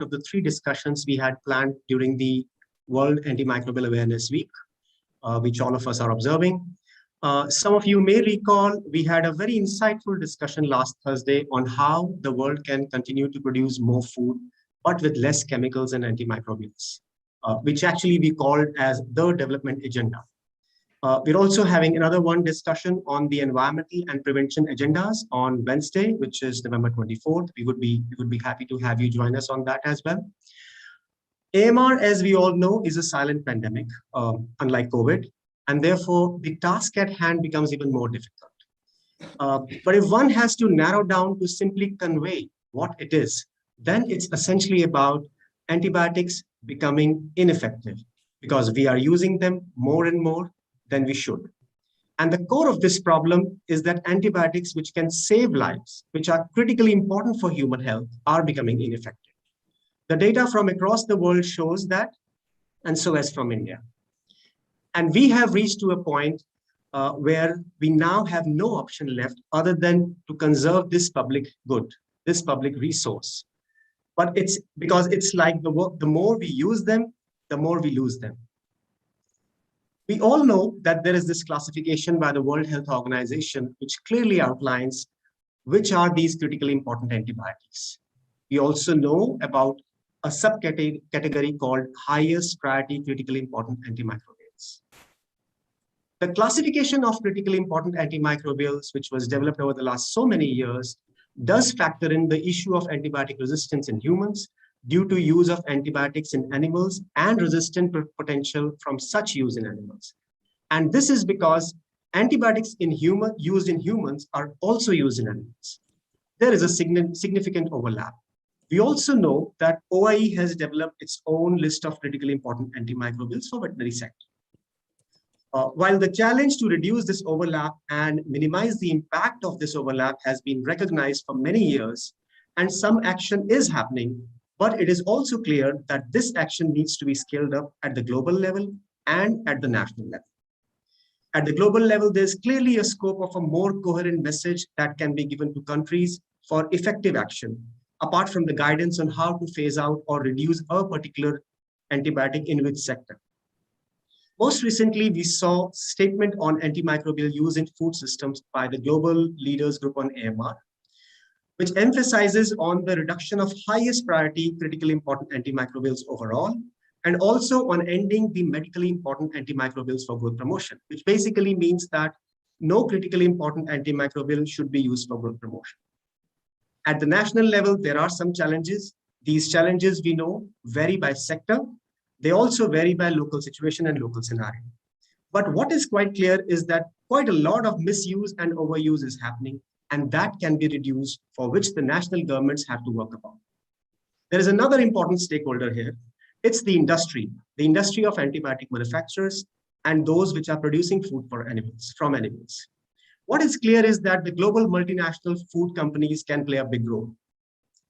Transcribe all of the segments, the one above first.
of the 3 discussions we had planned during the World Antimicrobial Awareness Week, which all of us are observing. Some of you may recall we had a very insightful discussion last Thursday on how the world can continue to produce more food, but with less chemicals and antimicrobials, which actually we called as the development agenda. We're also having another one discussion on the environmental and prevention agendas on Wednesday, which is November 24th. We would be happy to have you join us on that as well. AMR, as we all know, is a silent pandemic, unlike COVID, and therefore the task at hand becomes even more difficult. But if one has to narrow down to simply convey what it is, then it's essentially about antibiotics becoming ineffective because we are using them more and more than we should. And the core of this problem is that antibiotics, which can save lives, which are critically important for human health, are becoming ineffective. The data from across the world shows that, and so as from India. And we have reached to a point where we now have no option left other than to conserve this public good, this public resource. But it's because it's like the more we use them, the more we lose them. We all know that there is this classification by the World Health Organization, which clearly outlines which are these critically important antibiotics. We also know about a subcategory called highest priority critically important antimicrobials. The classification of critically important antimicrobials, which was developed over the last so many years, does factor in the issue of antibiotic resistance in humans due to use of antibiotics in animals and resistant potential from such use in animals. And this is because antibiotics used in humans are also used in animals. There is a significant overlap. We also know that OIE has developed its own list of critically important antimicrobials for veterinary sector. While the challenge to reduce this overlap and minimize the impact of this overlap has been recognized for many years, and some action is happening, but it is also clear that this action needs to be scaled up at the global level and at the national level. At the global level, there's clearly a scope of a more coherent message that can be given to countries for effective action, apart from the guidance on how to phase out or reduce a particular antibiotic in which sector. Most recently, we saw statement on antimicrobial use in food systems by the Global Leaders Group on AMR, which emphasizes on the reduction of highest priority critically important antimicrobials overall, and also on ending the medically important antimicrobials for growth promotion, which basically means that no critically important antimicrobial should be used for growth promotion. At the national level, there are some challenges. These challenges, we know, vary by sector. They also vary by local situation and local scenario. But what is quite clear is that quite a lot of misuse and overuse is happening, and that can be reduced, for which the national governments have to work upon. There is another important stakeholder here. It's the industry of antibiotic manufacturers and those which are producing food for animals, from animals. What is clear is that the global multinational food companies can play a big role.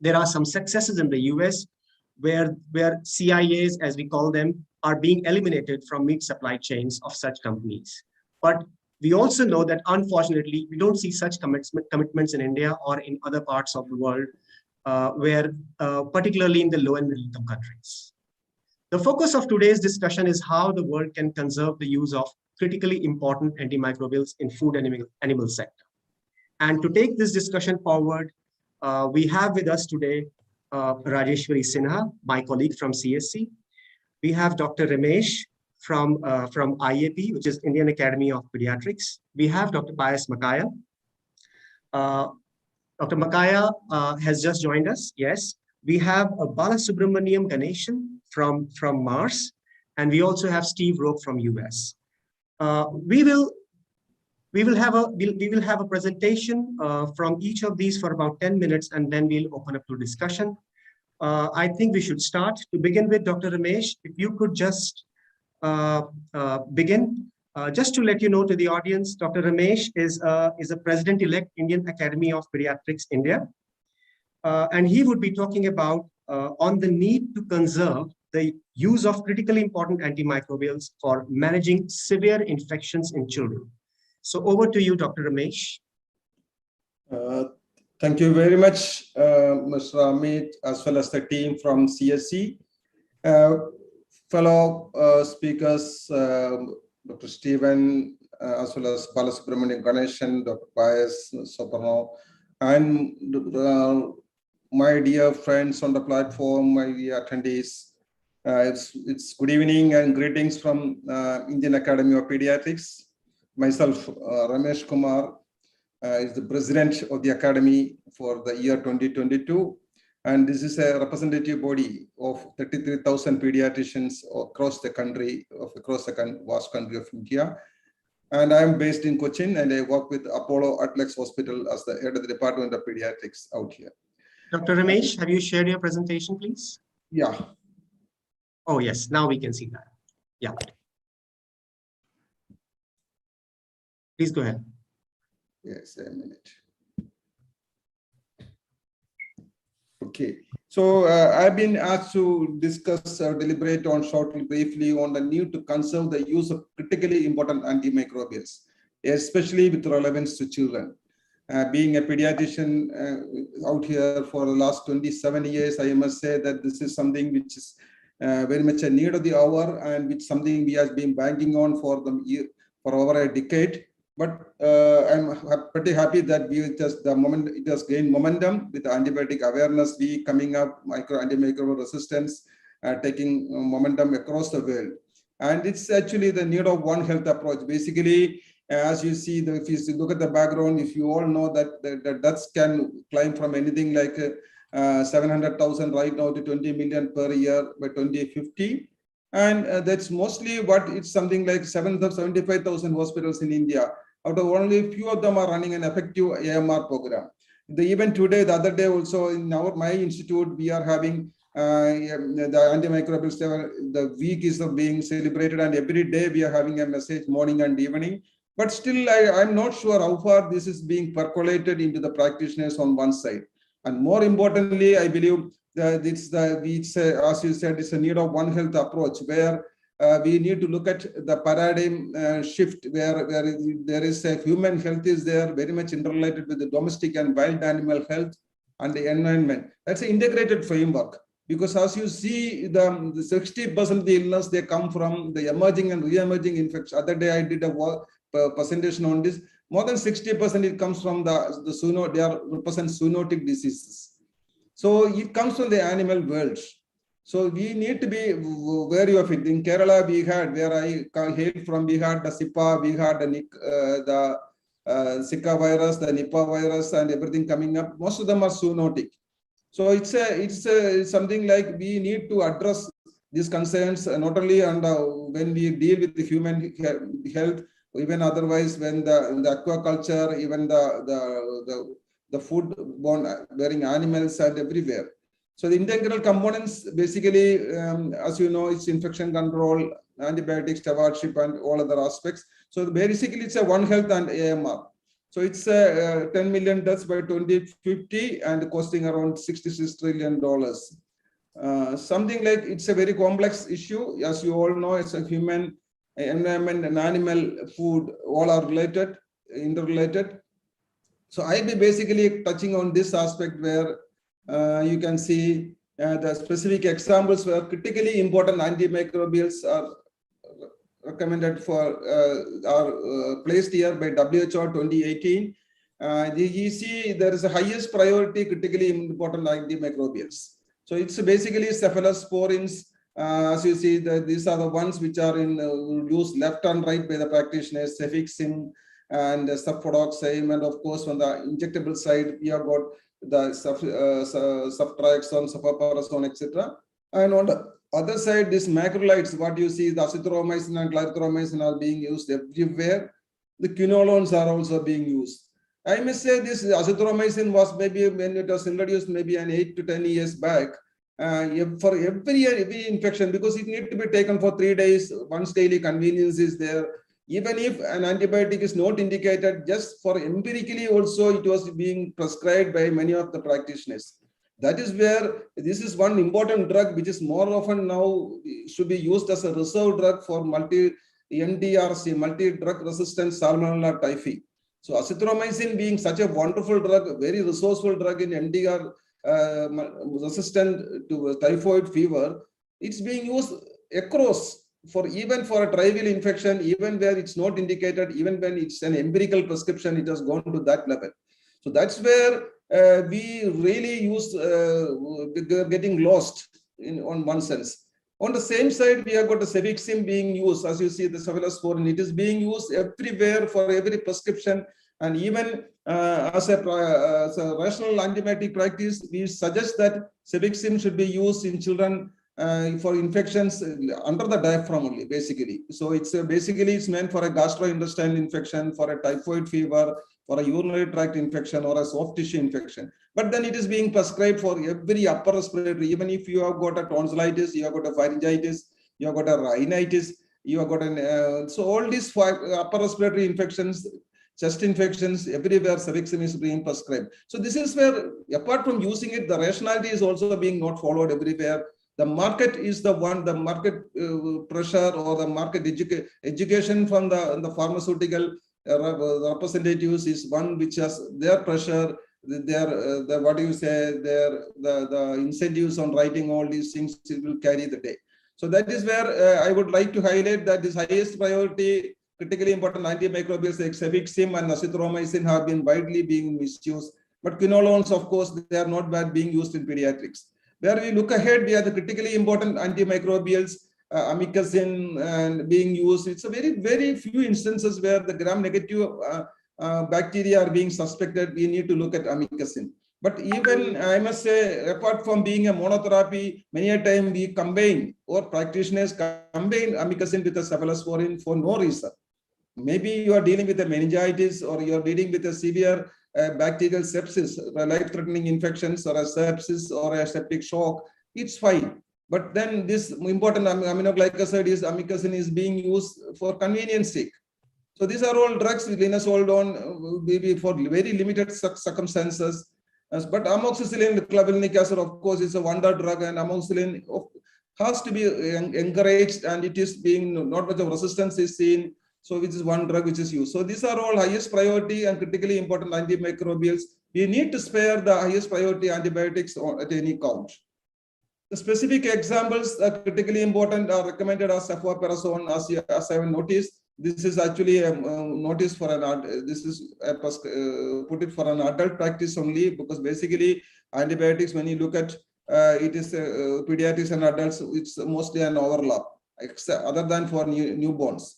There are some successes in the US where CIAs, as we call them, are being eliminated from meat supply chains of such companies. But we also know that, unfortunately, we don't see such commitments in India or in other parts of the world, particularly in the low and middle income countries. The focus of today's discussion is how the world can conserve the use of critically important antimicrobials in food and animal sector. And to take this discussion forward, we have with us today Rajeshwari Sinha, my colleague from CSC. We have Dr. Ramesh from IAP, which is Indian Academy of Pediatrics. We have Dr. Payas Makaya. Dr. Makaya has just joined us, yes. We have Balasubramaniam Ganeshan from Mars, and we also have Steve Roque from US. We will have a presentation from each of these for about 10 minutes, and then we'll open up to discussion. I think we should start. To begin with, Dr. Ramesh, if you could just begin. Just to let you know to the audience, Dr. Ramesh is a president-elect Indian Academy of Pediatrics, India. And he would be talking about on the need to conserve the use of critically important antimicrobials for managing severe infections in children. So over to you, Dr. Ramesh. Thank you very much, Mr. Amit, as well as the team from CSC. Fellow speakers, Dr. Stephen, as well as Balasubramanian Ganeshan, Dr. Pius Soprano, and my dear friends on the platform, my dear attendees. It's good evening and greetings from Indian Academy of Pediatrics. Myself, Ramesh Kumar, is the president of the Academy for the year 2022. And this is a representative body of 33,000 pediatricians across the country, across the vast country of India. And I'm based in Cochin, and I work with Apollo Atlex Hospital as the head of the Department of Pediatrics out here. Dr. Ramesh, have you shared your presentation, please? Yeah. Oh, yes, now we can see that. Yeah. Please go ahead. Yes, a minute. Okay, so I've been asked to discuss or deliberate on shortly, briefly on the need to conserve the use of critically important antimicrobials, especially with relevance to children. Being a pediatrician out here for the last 27 years, I must say that this is something which is very much a need of the hour, and which something we have been banking on for over a decade. But I'm pretty happy that it has gained momentum with the antibiotic awareness week coming up, antimicrobial resistance taking momentum across the world. And it's actually the need of One Health approach. Basically, as you see, if you look at the background, if you all know that the deaths can climb from anything like 700,000 right now to 20 million per year by 2050. And that's mostly what it's something like 75,000 hospitals in India. Out of only a few of them are running an effective AMR program. Even today, the other day also in my institute, we are having the antimicrobials, the week is being celebrated, and every day we are having a message morning and evening. But still, I'm not sure how far this is being percolated into the practitioners on one side. And more importantly, I believe that as you said, it's a need of One Health approach, where we need to look at the paradigm shift, where there is a human health is there very much interrelated with the domestic and wild animal health and the environment. That's an integrated framework, because as you see, the 60% of the illness, they come from the emerging and re-emerging infections. Other day I did a presentation on this. More than 60% it comes from they represent zoonotic diseases. So it comes from the animal world. So we need to be wary of it. In Kerala, we had, where I hail from, we had the SIPA, we had the Zika virus, the Nipah virus, and everything coming up. Most of them are zoonotic. So it's something like we need to address these concerns not only when we deal with the human health, even otherwise when the aquaculture, even the food-borne bearing animals and everywhere. So the integral components, basically, as you know, it's infection control, antibiotics, stewardship, and all other aspects. So basically, it's a One Health and AMR. So it's 10 million deaths by 2050 and costing around $66 trillion. Something like it's a very complex issue. As you all know, it's a human, environment, and animal food, all are related, interrelated. So I'll be basically touching on this aspect where you can see the specific examples where critically important antimicrobials are recommended for are placed here by WHO 2018. You see there is a highest priority critically important antimicrobials. So it's basically cephalosporins. As you see, these are the ones which are used left and right by the practitioners, cefixime and sulfodoxime, and of course on the injectable side we have got the ceftriaxone, cefoperazone, etc. And on the other side, these macrolides, what you see, the azithromycin and clarithromycin are being used everywhere. The quinolones are also being used. I must say this azithromycin was maybe when it was introduced maybe 8 to 10 years back for every infection, because it needs to be taken for 3 days. Once daily convenience is there. Even if an antibiotic is not indicated, just for empirically also it was being prescribed by many of the practitioners. That is where this is one important drug which is more often now should be used as a reserve drug for multi-NDRC, multi-drug resistant Salmonella typhi. So azithromycin being such a wonderful drug, very resourceful drug in MDR resistant to typhoid fever, it's being used across for even for a trivial infection, even where it's not indicated, even when it's an empirical prescription, it has gone to that level. So that's where we really use, getting lost on one sense. On the same side, we have got the cefixime being used, as you see the cephalosporin, it is being used everywhere for every prescription. And even as a rational antibiotic practice, we suggest that cefixime should be used in children for infections under the diaphragm only, basically. So it's basically it's meant for a gastrointestinal infection, for a typhoid fever, for a urinary tract infection, or a soft tissue infection. But then it is being prescribed for every upper respiratory. Even if you have got a tonsillitis, you have got a pharyngitis, you have got a rhinitis, you have got an so all these upper respiratory infections, chest infections, everywhere cefixime is being prescribed. So this is where, apart from using it, the rationality is also being not followed everywhere. The market is the one, the market pressure or the market education from the pharmaceutical representatives is one which has their pressure, their what do you say, the incentives on writing all these things will carry the day. So that is where I would like to highlight that this highest priority critically important antimicrobials like cefixime and azithromycin have been widely being misused. But quinolones, of course, they are not bad being used in pediatrics. Where we look ahead, we have the critically important antimicrobials, amikacin, and being used. It's a very few instances where the gram-negative bacteria are being suspected. We need to look at amikacin. But even, I must say, apart from being a monotherapy, many a time we combine, or practitioners combine amikacin with a cephalosporin for no reason. Maybe you are dealing with a meningitis, or you are dealing with a severe bacterial sepsis, life-threatening infections, or a sepsis, or a septic shock. It's fine. But then this important aminoglycoside is amikacin is being used for convenience sake. So these are all drugs with linezolid maybe for very limited circumstances. But amoxicillin clavulanic acid, of course, is a wonder drug, and amoxicillin has to be encouraged, and it is being not much of resistance is seen. So which is one drug which is used. So these are all highest priority and critically important antimicrobials. We need to spare the highest priority antibiotics at any count. The specific examples are critically important are recommended as cefoperazone, as I have noticed. This is actually a notice for an this is put it for an adult practice only, because basically antibiotics, when you look at it is pediatrics and adults, it's mostly an overlap, except other than for newborns.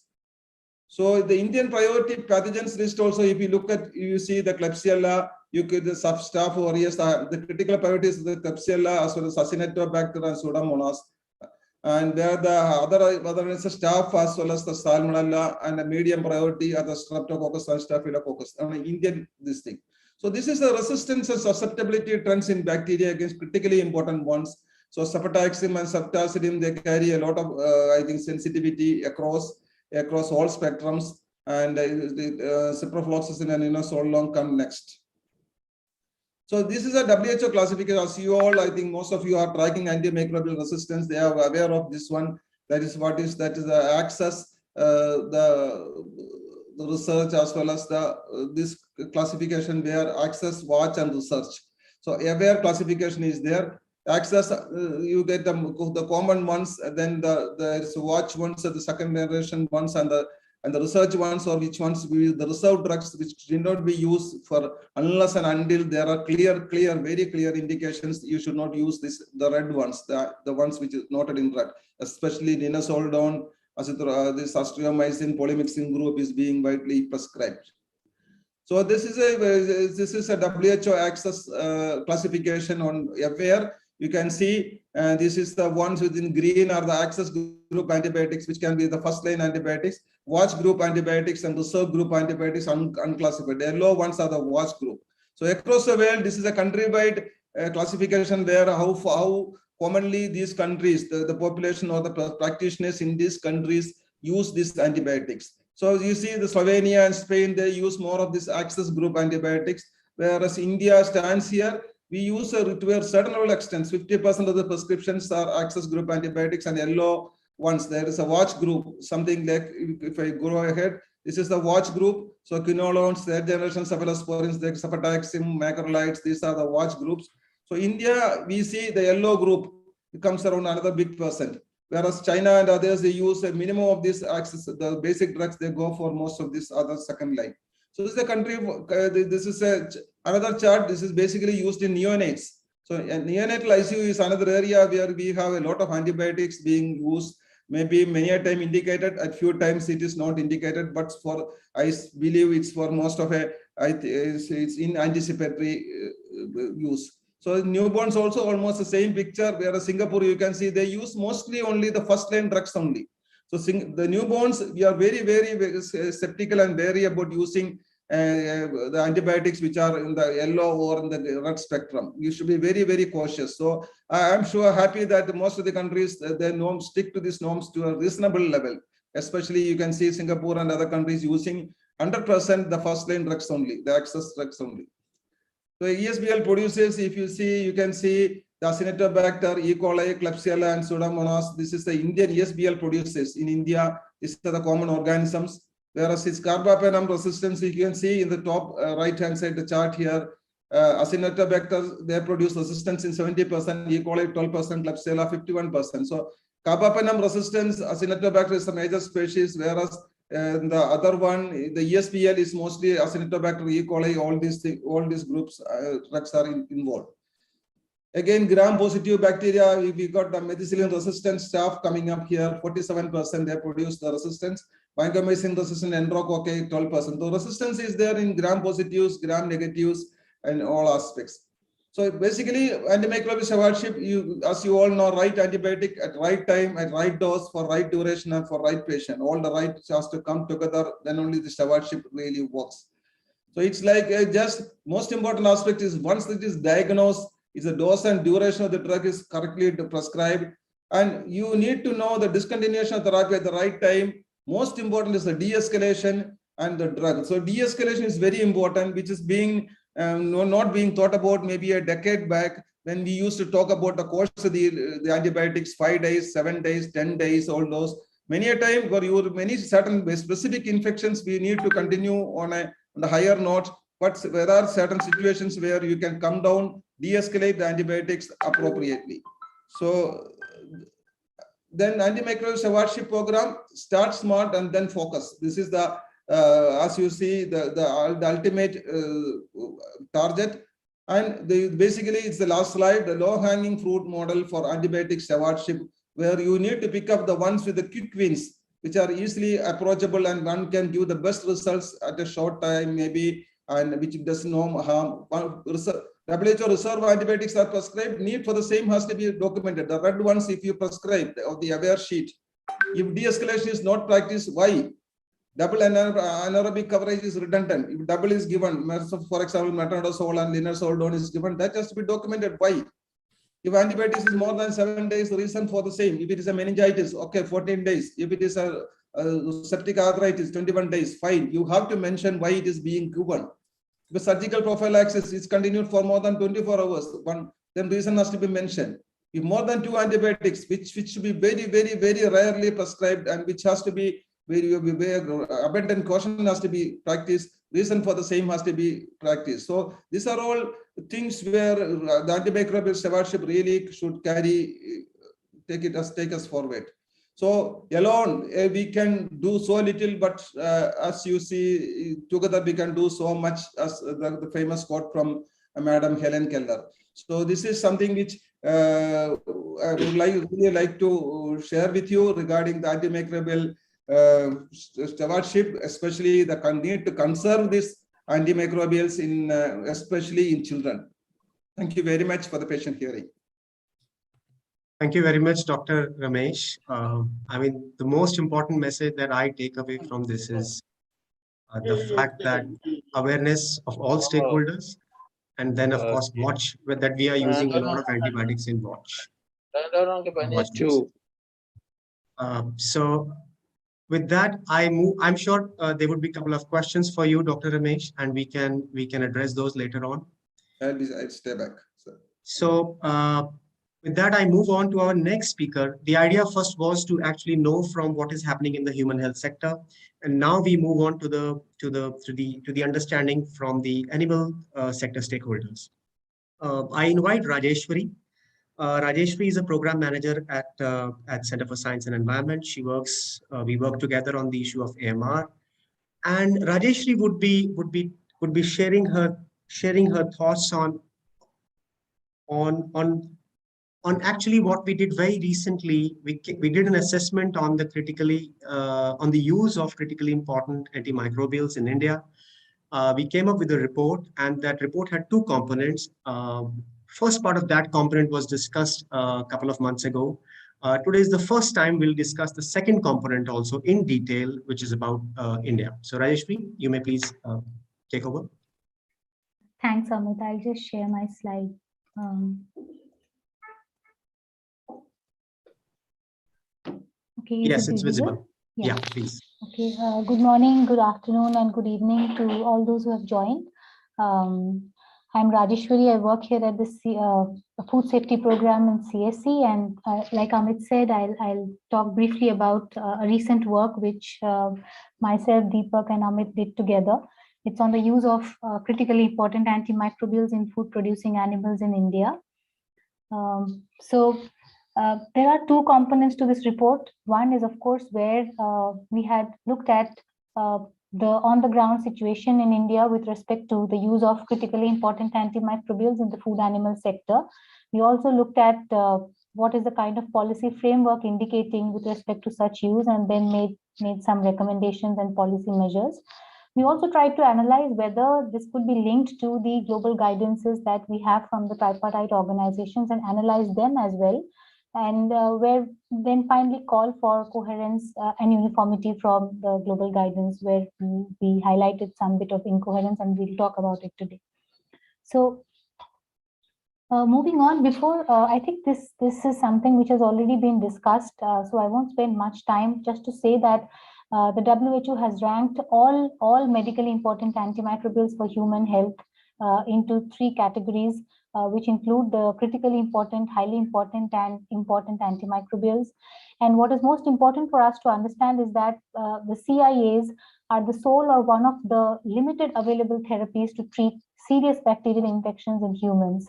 So the Indian priority pathogens list also, if you look at, you see the Klebsiella, you could the Staph aureus, the critical priorities of the Klebsiella as well as Acinetobacter and Pseudomonas. And there the other is the Staph as well as the Salmonella, and a medium priority are the Streptococcus and Staphylococcus. Indian this thing. So this is the resistance and susceptibility trends in bacteria against critically important ones. So cefotaxime and ceftazidime, they carry a lot of I think sensitivity across all spectrums, and ciprofloxacin and linezolid come next. So this is a WHO classification. As you all, I think most of you are tracking antimicrobial resistance. They are aware of this one. That is the access, the research, as well as this classification where access, watch, and research. So aware classification is there. Access, you get the common ones, then there's watch ones, the second generation ones, and the research ones, or which ones the reserved drugs which did not be used for unless and until there are very clear indications. You should not use the red ones, the ones which is noted in red, especially linezolid, this azithromycin polymyxin group is being widely prescribed. So this is a WHO access classification on aware. You can see this is the ones within green are the access group antibiotics, which can be the first line antibiotics, watch group antibiotics, and reserve group antibiotics unclassified. The yellow ones are the watch group. So across the world, this is a country-wide classification where how commonly these countries, the population or the practitioners in these countries use these antibiotics. So you see the Slovenia and Spain, they use more of this access group antibiotics, whereas India stands here. We use to a certain level extent, 50% of the prescriptions are access group antibiotics, and yellow ones, there is a watch group, something like, if I go ahead, This is the watch group. So quinolones, third generation cephalosporins, cefotaxime, macrolides, these are the watch groups. So India, we see the yellow group, it comes around another big percent. Whereas China and others, they use a minimum of this access, the basic drugs, they go for most of this other second line. So this is a country, this is another chart, this is basically used in neonates. So neonatal ICU is another area where we have a lot of antibiotics being used, maybe many a time indicated, at few times it is not indicated, but for, I believe it's for most of it's in anticipatory use. So newborns also almost the same picture, whereas Singapore, you can see they use mostly only the first line drugs only. So the newborns, we are very, very skeptical and wary about using the antibiotics which are in the yellow or in the red spectrum. You should be very, very cautious. So I'm sure happy that most of the countries, their norms stick to these norms to a reasonable level. Especially you can see Singapore and other countries using 100% the first line drugs only, the access drugs only. So ESBL produces, if you see, you can see the Acinetobacter, E. coli, Klebsiella, and Pseudomonas. This is the Indian ESBL produces in India. These are the common organisms. Whereas its carbapenem resistance, you can see in the top right-hand side, the chart here, Acinetobacter, they produce resistance in 70%, E. coli 12%, Klebsiella 51%. So carbapenem resistance, Acinetobacter is a major species, whereas the other one, the ESBL is mostly Acinetobacter, E. coli, all these groups, drugs are involved. Again, gram-positive bacteria, we got the methicillin-resistant staph coming up here, 47% they produce the resistance. Vancomycin-resistant enterococci, 12%. The resistance is there in gram-positives, gram-negatives, and all aspects. So basically, antimicrobial stewardship, as you all know, right antibiotic at right time, at right dose, for right duration, and for right patient. All the right has to come together, then only the stewardship really works. So it's like just most important aspect is once it is diagnosed, is the dose and duration of the drug is correctly prescribed. And you need to know the discontinuation of therapy at the right time. Most important is the de-escalation and the drug. So de-escalation is very important, which is being not being thought about maybe a decade back when we used to talk about the course of the antibiotics, 5 days, 7 days, 10 days, all those. Many a time for many certain specific infections, we need to continue on a higher note, but there are certain situations where you can come down, de-escalate the antibiotics appropriately. So then antimicrobial stewardship program, start smart and then focus. This is the as you see, the ultimate target. And basically, it's the last slide, the low-hanging fruit model for antibiotic stewardship, where you need to pick up the ones with the quick wins, which are easily approachable and one can give the best results at a short time, maybe, and which does no harm. WHO reserve antibiotics are prescribed, need for the same has to be documented. The red ones, if you prescribe, of the aware sheet. If de-escalation is not practiced, why? Double anaerobic coverage is redundant. If double is given, for example, metronidazole and linezolidone is given, that has to be documented. Why? If antibiotics is more than 7 days, the reason for the same. If it is a meningitis, okay, 14 days. If it is a septic arthritis, 21 days, fine. You have to mention why it is being given. If surgical prophylaxis is continued for more than 24 hours, then reason has to be mentioned. If more than 2 antibiotics, which should be very, very, very rarely prescribed and which has to be where abundant caution has to be practiced, reason for the same has to be practiced. So these are all things where the antimicrobial stewardship really should take us forward. So alone we can do so little, but as you see, together we can do so much, as the famous quote from Madam Helen Keller. So this is something which I would really like to share with you regarding the antimicrobial stewardship, especially the need to conserve these antimicrobials especially in children. Thank you very much for the patient hearing. Thank you very much, Dr. Ramesh. I mean, the most important message that I take away from this is the fact that awareness of all stakeholders, and then of course watch that we are using a lot of antibiotics in watch. So with that, I'm sure there would be a couple of questions for you, Dr. Ramesh, and we can address those later on. I'll stay back. So With that, I move on to our next speaker. The idea first was to actually know from what is happening in the human health sector, and now we move on to the understanding from the animal sector stakeholders. I invite Rajeshwari. Rajeshwari is a program manager at Center for Science and Environment. We work together on the issue of AMR, and Rajeshwari would be sharing her thoughts on on on actually what we did very recently. We did an assessment on on the use of critically important antimicrobials in India. We came up with a report, and that report had two components. First part of that component was discussed a couple of months ago. Today is the first time we'll discuss the second component also in detail, which is about India. So Rajeshwari, you may please take over. Thanks, Amit. I'll just share my slide. Okay, yes, it's visible. Yeah, please. Okay, good morning, good afternoon, and good evening to all those who have joined. I'm Rajeshwari. I work here at the Food Safety Program in CSC, and like Amit said, I'll talk briefly about a recent work which myself, Deepak, and Amit did together. It's on the use of critically important antimicrobials in food-producing animals in India. There are two components to this report. One is, of course, where we had looked at the on-the-ground situation in India with respect to the use of critically important antimicrobials in the food animal sector. We also looked at what is the kind of policy framework indicating with respect to such use, and then made some recommendations and policy measures. We also tried to analyze whether this could be linked to the global guidances that we have from the tripartite organizations and analyze them as well. And where then finally call for coherence and uniformity from the global guidance, where we highlighted some bit of incoherence, and we'll talk about it today. So moving on, before I think this is something which has already been discussed, so I won't spend much time. Just to say that the WHO has ranked all medically important antimicrobials for human health into three categories, which include the critically important, highly important, and important antimicrobials. And what is most important for us to understand is that the CIAs are the sole or one of the limited available therapies to treat serious bacterial infections in humans.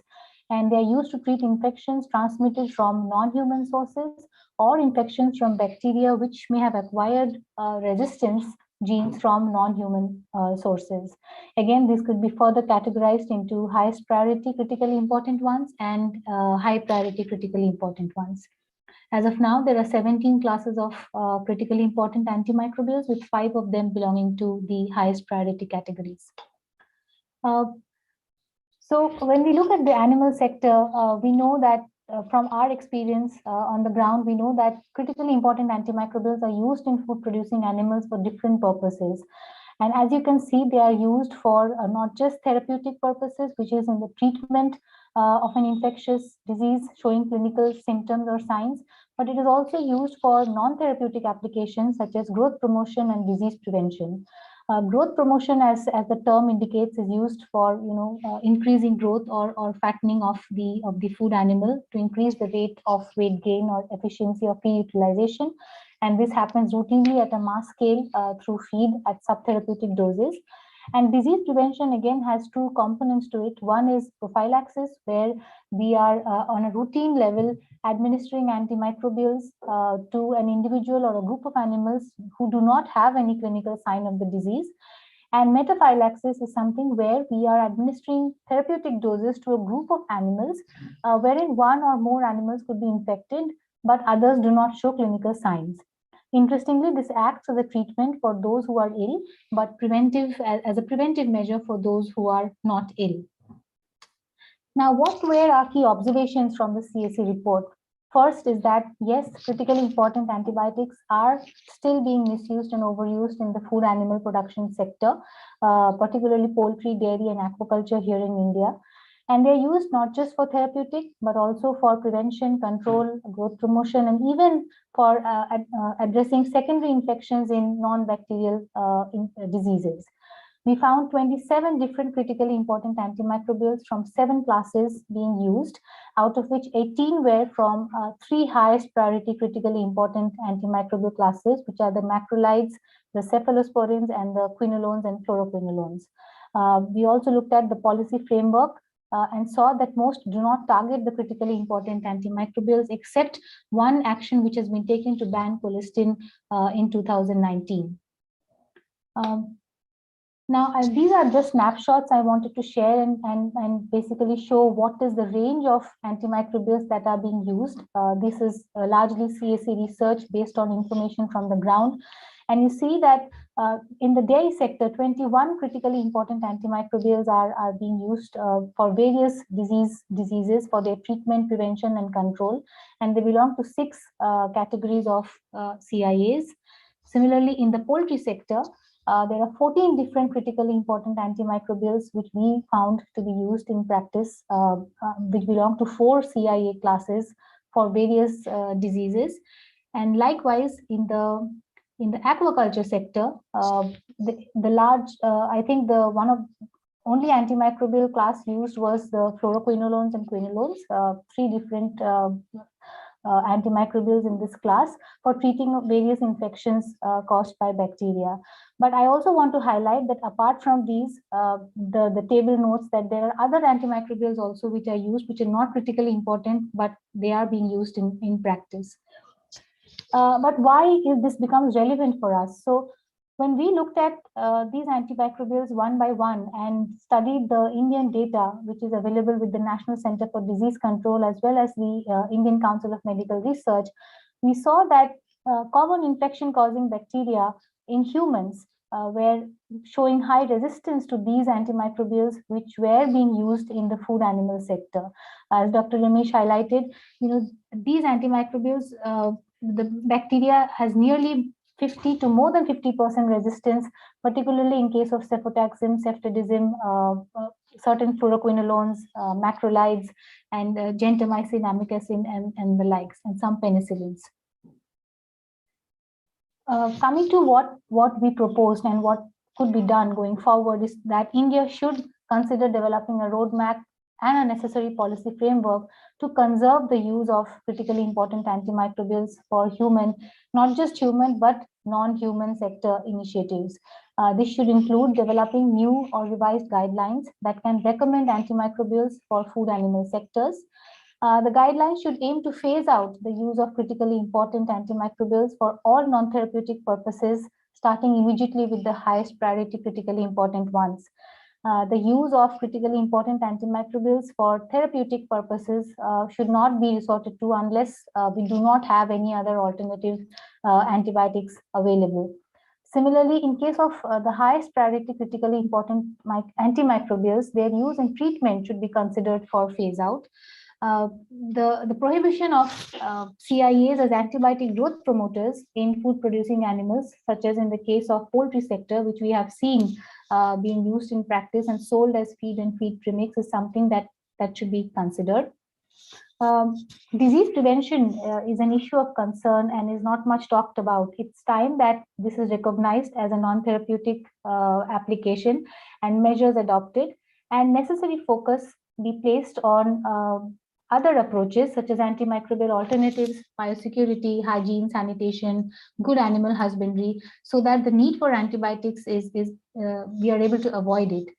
And they are used to treat infections transmitted from non-human sources or infections from bacteria which may have acquired resistance genes from non-human sources. Again, this could be further categorized into highest priority critically important ones and high priority critically important ones. As of now, there are 17 classes of critically important antimicrobials, with 5 of them belonging to the highest priority categories. So when we look at the animal sector, we know that from our experience on the ground, we know that critically important antimicrobials are used in food producing animals for different purposes. And as you can see, they are used for not just therapeutic purposes, which is in the treatment of an infectious disease showing clinical symptoms or signs, but it is also used for non-therapeutic applications such as growth promotion and disease prevention. Growth promotion, as the term indicates, is used for increasing growth or fattening of the food animal to increase the rate of weight gain or efficiency of feed utilization, and this happens routinely at a mass scale through feed at subtherapeutic doses. And disease prevention again has two components to it. One is prophylaxis, where we are on a routine level administering antimicrobials to an individual or a group of animals who do not have any clinical sign of the disease. And metaphylaxis is something where we are administering therapeutic doses to a group of animals wherein one or more animals could be infected, but others do not show clinical signs. Interestingly, this acts as a treatment for those who are ill, but as a preventive measure for those who are not ill. Now, what were our key observations from the CSE report? First is that, yes, critically important antibiotics are still being misused and overused in the food animal production sector, particularly poultry, dairy, and aquaculture here in India. And they're used not just for therapeutic, but also for prevention, control, growth promotion, and even for addressing secondary infections in non-bacterial diseases. We found 27 different critically important antimicrobials from 7 classes being used, out of which 18 were from 3 highest priority critically important antimicrobial classes, which are the macrolides, the cephalosporins, and the quinolones and fluoroquinolones. We also looked at the policy framework and saw that most do not target the critically important antimicrobials, except one action which has been taken to ban colistin in 2019. Now, these are just snapshots I wanted to share and basically show what is the range of antimicrobials that are being used. This is largely CSE research based on information from the ground. And you see that in the dairy sector, 21 critically important antimicrobials are being used for various diseases for their treatment, prevention, and control. And they belong to 6 categories of CIAs. Similarly, in the poultry sector, there are 14 different critically important antimicrobials which we found to be used in practice, which belong to 4 CIA classes for various diseases. And likewise, in the aquaculture sector, the large, I think the one of only antimicrobial class used was the fluoroquinolones and quinolones, 3 different antimicrobials in this class for treating various infections caused by bacteria. But I also want to highlight that apart from these, the table notes that there are other antimicrobials also which are used, which are not critically important, but they are being used in practice. But why this becomes relevant for us? So when we looked at these antimicrobials one by one and studied the Indian data, which is available with the National Center for Disease Control as well as the Indian Council of Medical Research, we saw that common infection-causing bacteria in humans were showing high resistance to these antimicrobials, which were being used in the food animal sector. As Dr. Ramesh highlighted, these antimicrobials, the bacteria has nearly 50 to more than 50% resistance, particularly in case of cefotaxime, ceftadism, certain fluoroquinolones, macrolides, and gentamicin, amikacin, and the likes, and some penicillins. Coming to what we proposed and what could be done going forward is that India should consider developing a roadmap and a necessary policy framework to conserve the use of critically important antimicrobials for human, not just human, but non-human sector initiatives. This should include developing new or revised guidelines that can recommend antimicrobials for food animal sectors. The guidelines should aim to phase out the use of critically important antimicrobials for all non-therapeutic purposes, starting immediately with the highest priority critically important ones. The use of critically important antimicrobials for therapeutic purposes should not be resorted to unless we do not have any other alternative antibiotics available. Similarly, in case of the highest priority critically important antimicrobials, their use and treatment should be considered for phase out. The prohibition of CIAs as antibiotic growth promoters in food producing animals, such as in the case of poultry sector, which we have seen being used in practice and sold as feed and feed premix, is something that should be considered. Disease prevention is an issue of concern and is not much talked about. It's time that this is recognized as a non-therapeutic application and measures adopted, and necessary focus be placed on other approaches such as antimicrobial alternatives, biosecurity, hygiene, sanitation, good animal husbandry, so that the need for antibiotics we are able to avoid it.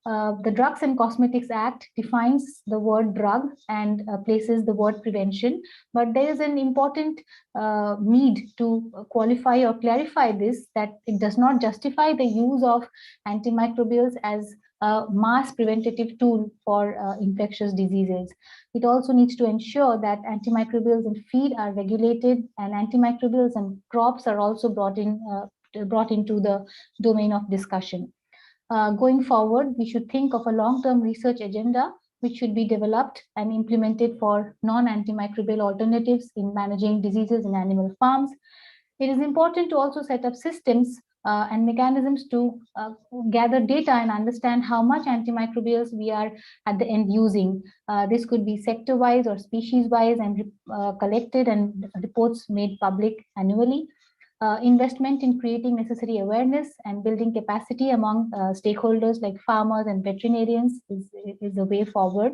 The Drugs and Cosmetics Act defines the word drug and places the word prevention, but there is an important need to qualify or clarify this, that it does not justify the use of antimicrobials as a mass preventative tool for infectious diseases. It also needs to ensure that antimicrobials in feed are regulated, and antimicrobials and crops are also brought into the domain of discussion. Going forward, we should think of a long-term research agenda which should be developed and implemented for non-antimicrobial alternatives in managing diseases in animal farms. It is important to also set up systems and mechanisms to gather data and understand how much antimicrobials we are at the end using. This could be sector-wise or species-wise and collected and reports made public annually. investment in creating necessary awareness and building capacity among stakeholders like farmers and veterinarians is the way forward.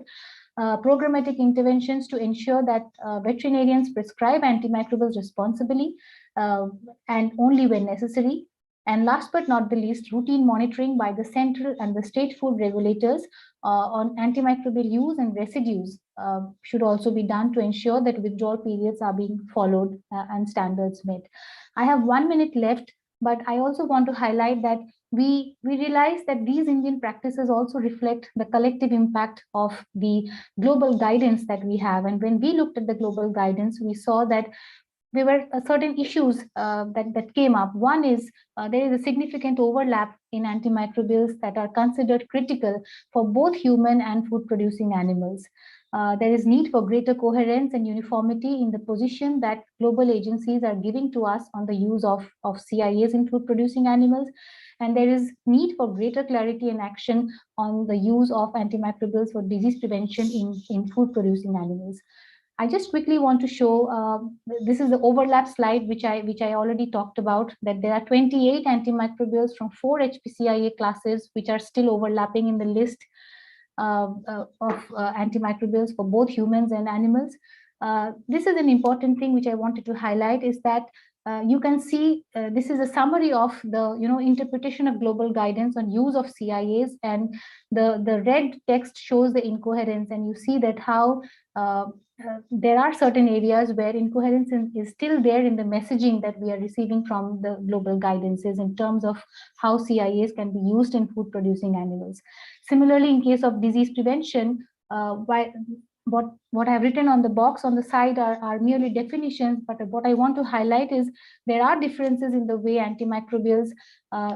Programmatic interventions to ensure that veterinarians prescribe antimicrobials responsibly and only when necessary. And last but not the least, routine monitoring by the central and the state food regulators on antimicrobial use and residues should also be done to ensure that withdrawal periods are being followed and standards met. I have 1 minute left, but I also want to highlight that we realize that these Indian practices also reflect the collective impact of the global guidance that we have. And when we looked at the global guidance, we saw that there were certain issues that came up. One is there is a significant overlap in antimicrobials that are considered critical for both human and food producing animals. There is need for greater coherence and uniformity in the position that global agencies are giving to us on the use of CIAs in food producing animals. And there is need for greater clarity and action on the use of antimicrobials for disease prevention in food producing animals. I just quickly want to show, this is the overlap slide, which I already talked about, that there are 28 antimicrobials from 4 HPCIA classes, which are still overlapping in the list of antimicrobials for both humans and animals. This is an important thing which I wanted to highlight, is that you can see this is a summary of the interpretation of global guidance on use of CIAs, and the red text shows the incoherence, and you see that how there are certain areas where incoherence is still there in the messaging that we are receiving from the global guidances in terms of how CIAs can be used in food producing animals. Similarly, in case of disease prevention, what I've written on the box on the side are merely definitions, but what I want to highlight is there are differences in the way antimicrobials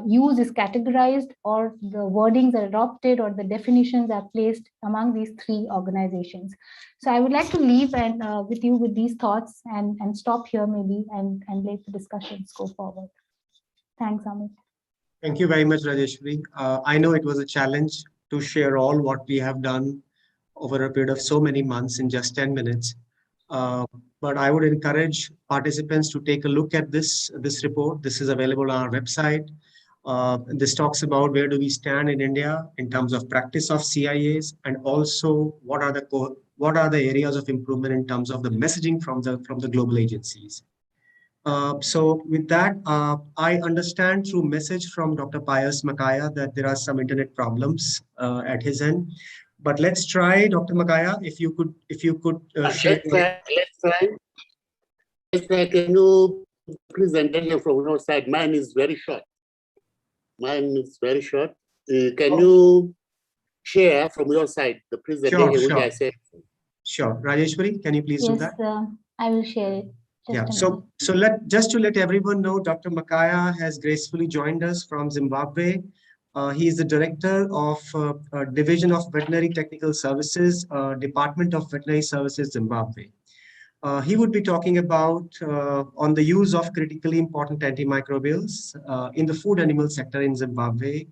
use is categorized, or the wordings are adopted, or the definitions are placed among these 3 organizations. So I would like to leave and with you with these thoughts and stop here maybe and let the discussions go forward. Thanks, Amit. Thank you very much, Rajeshwari. I know it was a challenge to share all what we have done over a period of so many months in just 10 minutes. But I would encourage participants to take a look at this report. This is available on our website. This talks about where do we stand in India in terms of practice of CIAs, and also what are the areas of improvement in terms of the messaging from the global agencies. So with that, I understand through message from Dr. Pius Makaya that there are some internet problems at his end. But let's try, Dr. Makaya, if you could share. Let's try. Can you present it from your side? Mine is very short. Can you share from your side the presentation which I said? Sure. Rajeshwari, can you please do that? Yes, I will share it. Just to let everyone know, Dr. Makaya has gracefully joined us from Zimbabwe. He is the director of Division of Veterinary Technical Services, Department of Veterinary Services, Zimbabwe. He would be talking about on the use of critically important antimicrobials in the food animal sector in Zimbabwe.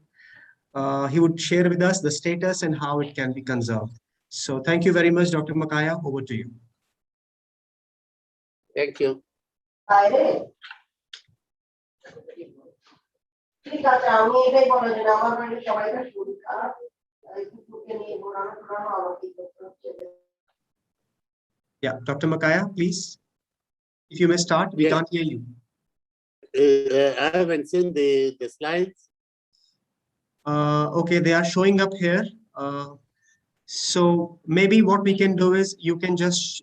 He would share with us the status and how it can be conserved. So thank you very much, Dr. Makaya. Over to you. Thank you. Yeah, Dr. Makaya, please. If you may start, we can't hear you. I haven't seen the slides. Okay, they are showing up here. So maybe what we can do is you can just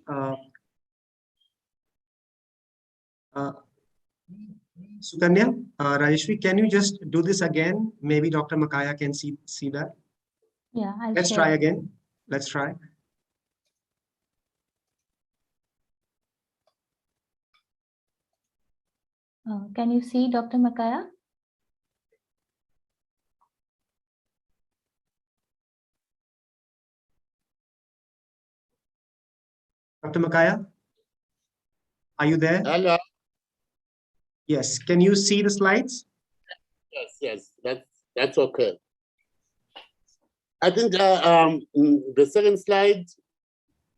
Sukanya, Rajeshwari, can you just do this again? Maybe Dr. Makaya can see that. Yeah, let's try again. Let's try. Can you see Dr. Makaya? Dr. Makaya, are you there? Hello. Yes. Can you see the slides? Yes. That's okay. I think the second slide,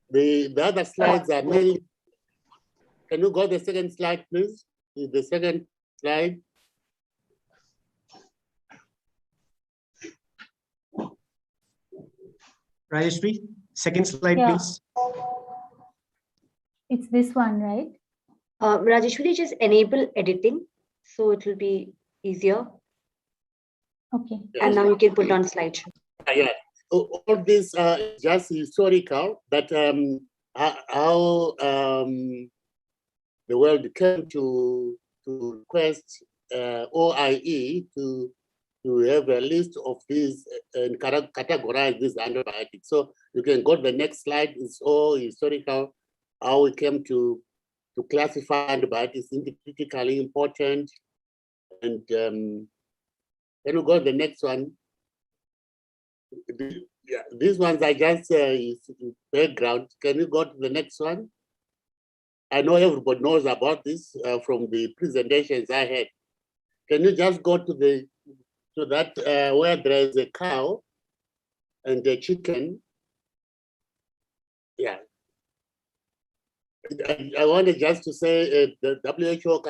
the other slides are mainly. Can you go to the second slide, please? The second slide. Rajeshri, second slide, Yeah. please. It's this one, right? Rajeshwari, just enable editing, so it will be easier. Okay. And now you can put on slideshow. Yeah, all this is just historical, that how the world came to request OIE to have a list of these and categorize these antibiotics. So you can go to the next slide. It's all historical, how we came to classify antibiotics into critically important. And can we go to the next one? Yeah, these ones are just background. Can you go to the next one? I know everybody knows about this from the presentations I had. Can you just go to that where there is a cow and a chicken? Yeah. I wanted just to say the WHO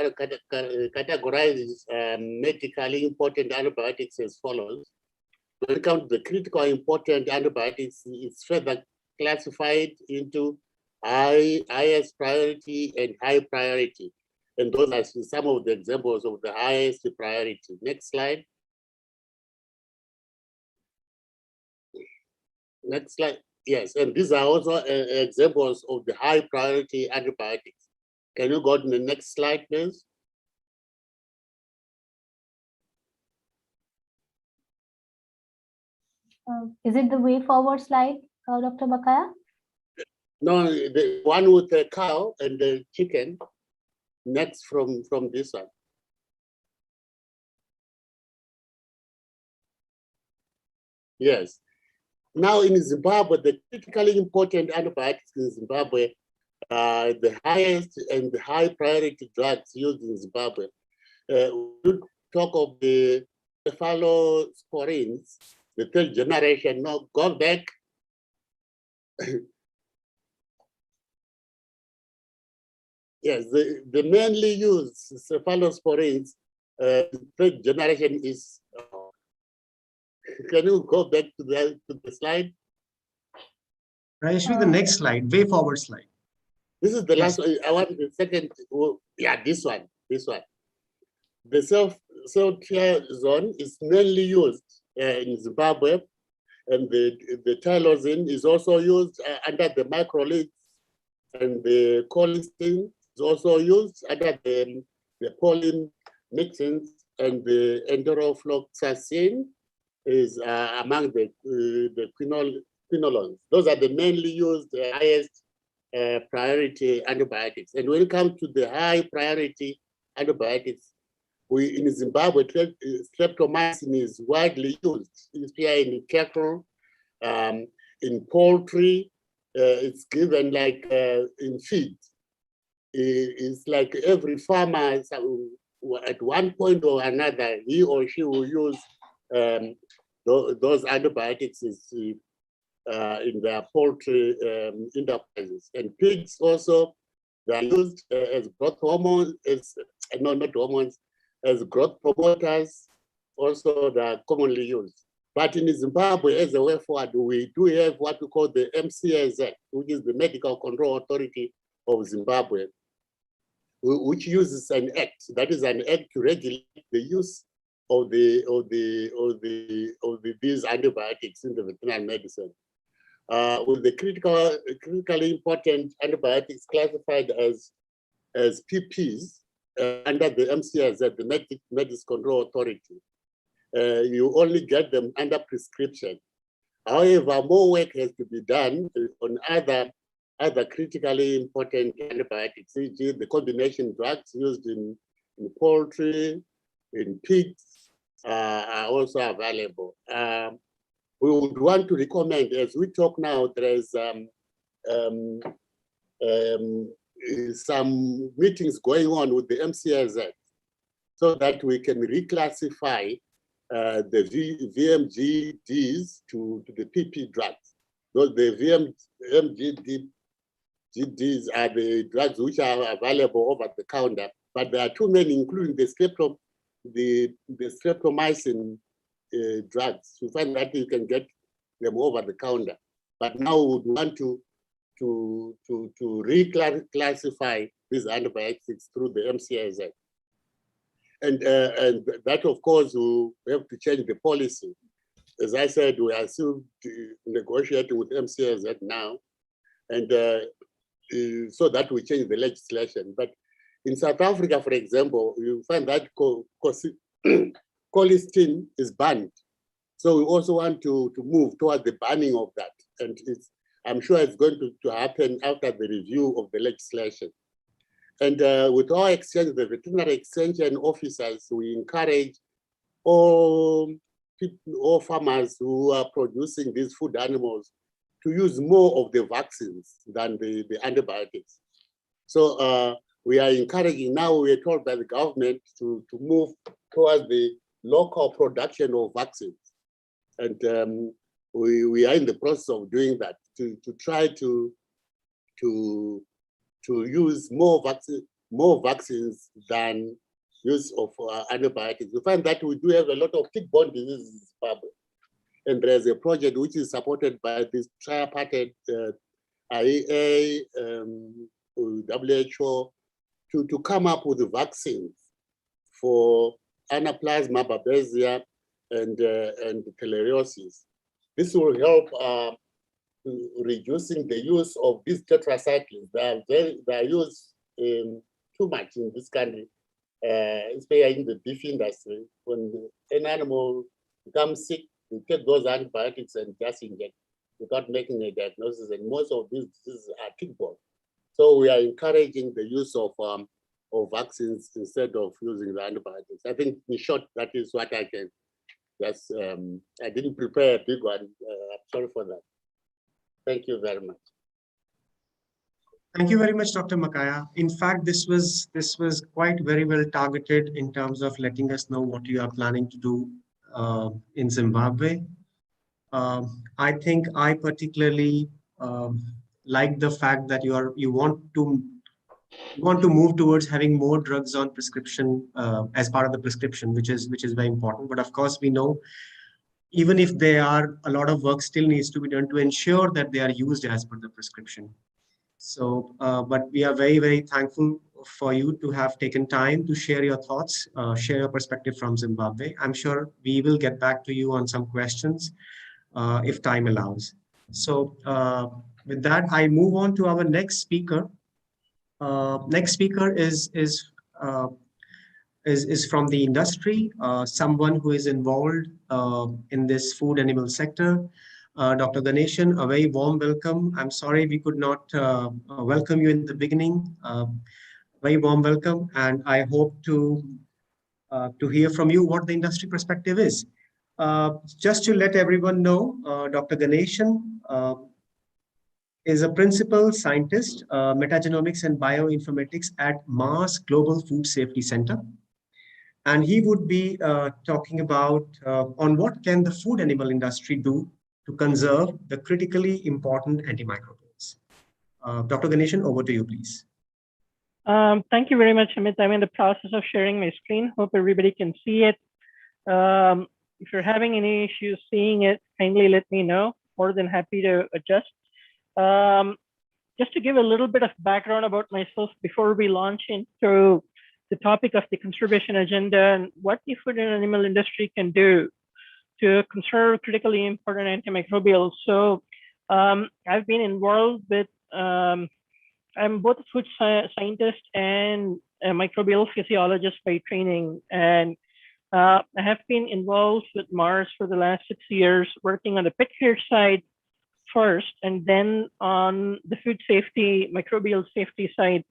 categorizes medically important antibiotics as follows. When it comes to the critical important antibiotics, it's further classified into highest priority and high priority. And those are some of the examples of the highest priority. Next slide. Next slide. Yes, and these are also examples of the high priority antibiotics. Can you go to the next slide, please? Is it the way forward slide, Dr. Bakaya? No, the one with the cow and the chicken, next from this one. Yes. Now in Zimbabwe, the critically important antibiotics in Zimbabwe, the highest and the high priority drugs used in Zimbabwe. We talk of the cephalosporins, the third generation. Now go back. Yes, the mainly used cephalosporins, third generation is. Can you go back to the slide? Rajeshri, the next slide, way forward slide. This is the Yes. last one. I want the second. Oh, yeah, this one. The self-triazone is mainly used in Zimbabwe, and the tylosine is also used under the macrolides, and the colistin is also used under the polymyxins, and the enterofloxacin is among the quinolones. Those are the mainly used highest priority antibiotics. And when it comes to the high priority antibiotics, in Zimbabwe, streptomycin is widely used, especially in cattle, in poultry. It's given like in feed. It's like every farmer at one point or another, he or she will use those antibiotics in their poultry enterprises. And pigs also, they are used as growth hormones, not hormones, as growth promoters. Also, they are commonly used. But in Zimbabwe, as a way forward, we do have what we call the MCAZ, which is the Medical Control Authority of Zimbabwe, which uses an act. That is an act to regulate the use of these antibiotics in the veterinary medicine. With the critically important antibiotics classified as PPs under the MCAZ, the Medical Control Authority. You only get them under prescription. However, more work has to be done on other critically important antibiotics, e.g. the combination drugs used in poultry, in pigs, are also available. We would want to recommend, as we talk now, there is some meetings going on with the MCAZ so that we can reclassify the VMGDs to the PP drugs. So the VMGDs are the drugs which are available over the counter but there are too many, including the streptomycin drugs. You find that you can get them over the counter. But now we would want to reclassify these antibiotics through the MCIZ. And that, of course, we have to change the policy. As I said, we are still negotiating with MCIZ now, and so that we change the legislation. But in South Africa, for example, you find that colistin is banned. So we also want to move towards the banning of that. And I'm sure it's going to happen after the review of the legislation. And with our exchange, the veterinary extension officers, we encourage all farmers who are producing these food animals to use more of the vaccines than the antibiotics. So we are encouraging now, we are told by the government to move towards the local production of vaccines. And we are in the process of doing that to try to use more vaccines than use of antibiotics. We find that we do have a lot of tick-borne diseases in Zimbabwe. And there's a project which is supported by this tripartite IEA, WHO, to come up with the vaccines for anaplasma, babesia, and filariasis. This will help reducing the use of these tetracyclines. They are used too much in this country, especially in the beef industry. When an animal becomes sick, we take those antibiotics and just inject without making a diagnosis. And most of these diseases are tick-borne. So we are encouraging the use of vaccines instead of using the antibiotics. I think in short, that is what I can just, I didn't prepare a big one. I'm sorry for that. Thank you very much. Thank you very much, Dr. Makaya. In fact, this was quite very well targeted in terms of letting us know what you are planning to do in Zimbabwe. I think I particularly like the fact that you want to move towards having more drugs on prescription as part of the prescription, which is very important. But of course, we know even if they are, a lot of work still needs to be done to ensure that they are used as per the prescription. So, but we are very, very thankful for you to have taken time to share your thoughts, share your perspective from Zimbabwe. I'm sure we will get back to you on some questions if time allows. So with that, I move on to our next speaker. Next speaker is from the industry, someone who is involved in this food animal sector. Dr. Ganeshan, a very warm welcome. I'm sorry we could not welcome you in the beginning. Very warm welcome, and I hope to hear from you what the industry perspective is. Just to let everyone know, Dr. Ganeshan is a principal scientist, metagenomics and bioinformatics at Mars Global Food Safety Center. And he would be talking about on what can the food animal industry do to conserve the critically important antimicrobials. Dr. Ganeshan, over to you, please. Thank you very much, Amit. I'm in the process of sharing my screen. Hope everybody can see it. If you're having any issues seeing it, kindly let me know. More than happy to adjust. Just to give a little bit of background about myself before we launch into the topic of the conservation agenda and what the food and animal industry can do to conserve critically important antimicrobials. So I've been involved with, I'm both a food scientist and a microbial physiologist by training. And I have been involved with Mars for the last 6 years, working on the pet care side first, and then on the food safety, microbial safety side,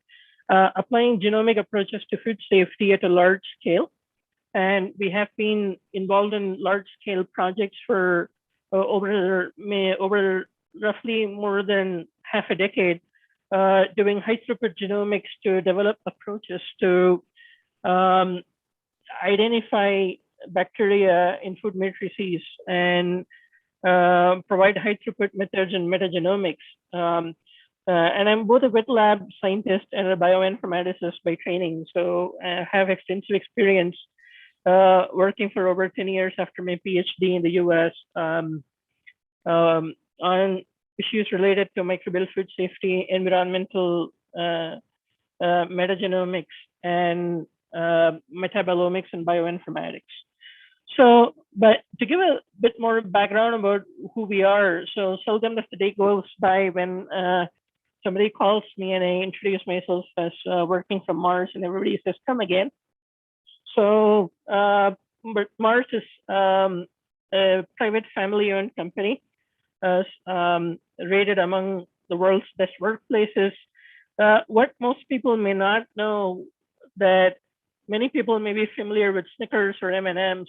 applying genomic approaches to food safety at a large scale. And we have been involved in large scale projects for over roughly more than half a decade, doing high throughput genomics to develop approaches to identify bacteria in food matrices and provide high throughput methods in metagenomics. And I'm both a wet lab scientist and a bioinformaticist by training. So I have extensive experience working for over 10 years after my PhD in the US on issues related to microbial food safety, environmental metagenomics, and metabolomics and bioinformatics. So, but to give a bit more background about who we are, so seldom does the day goes by when somebody calls me and I introduce myself as working from Mars, and everybody says, "Come again." So, but Mars is a private family-owned company, rated among the world's best workplaces. What most people may not know, that many people may be familiar with Snickers or M&Ms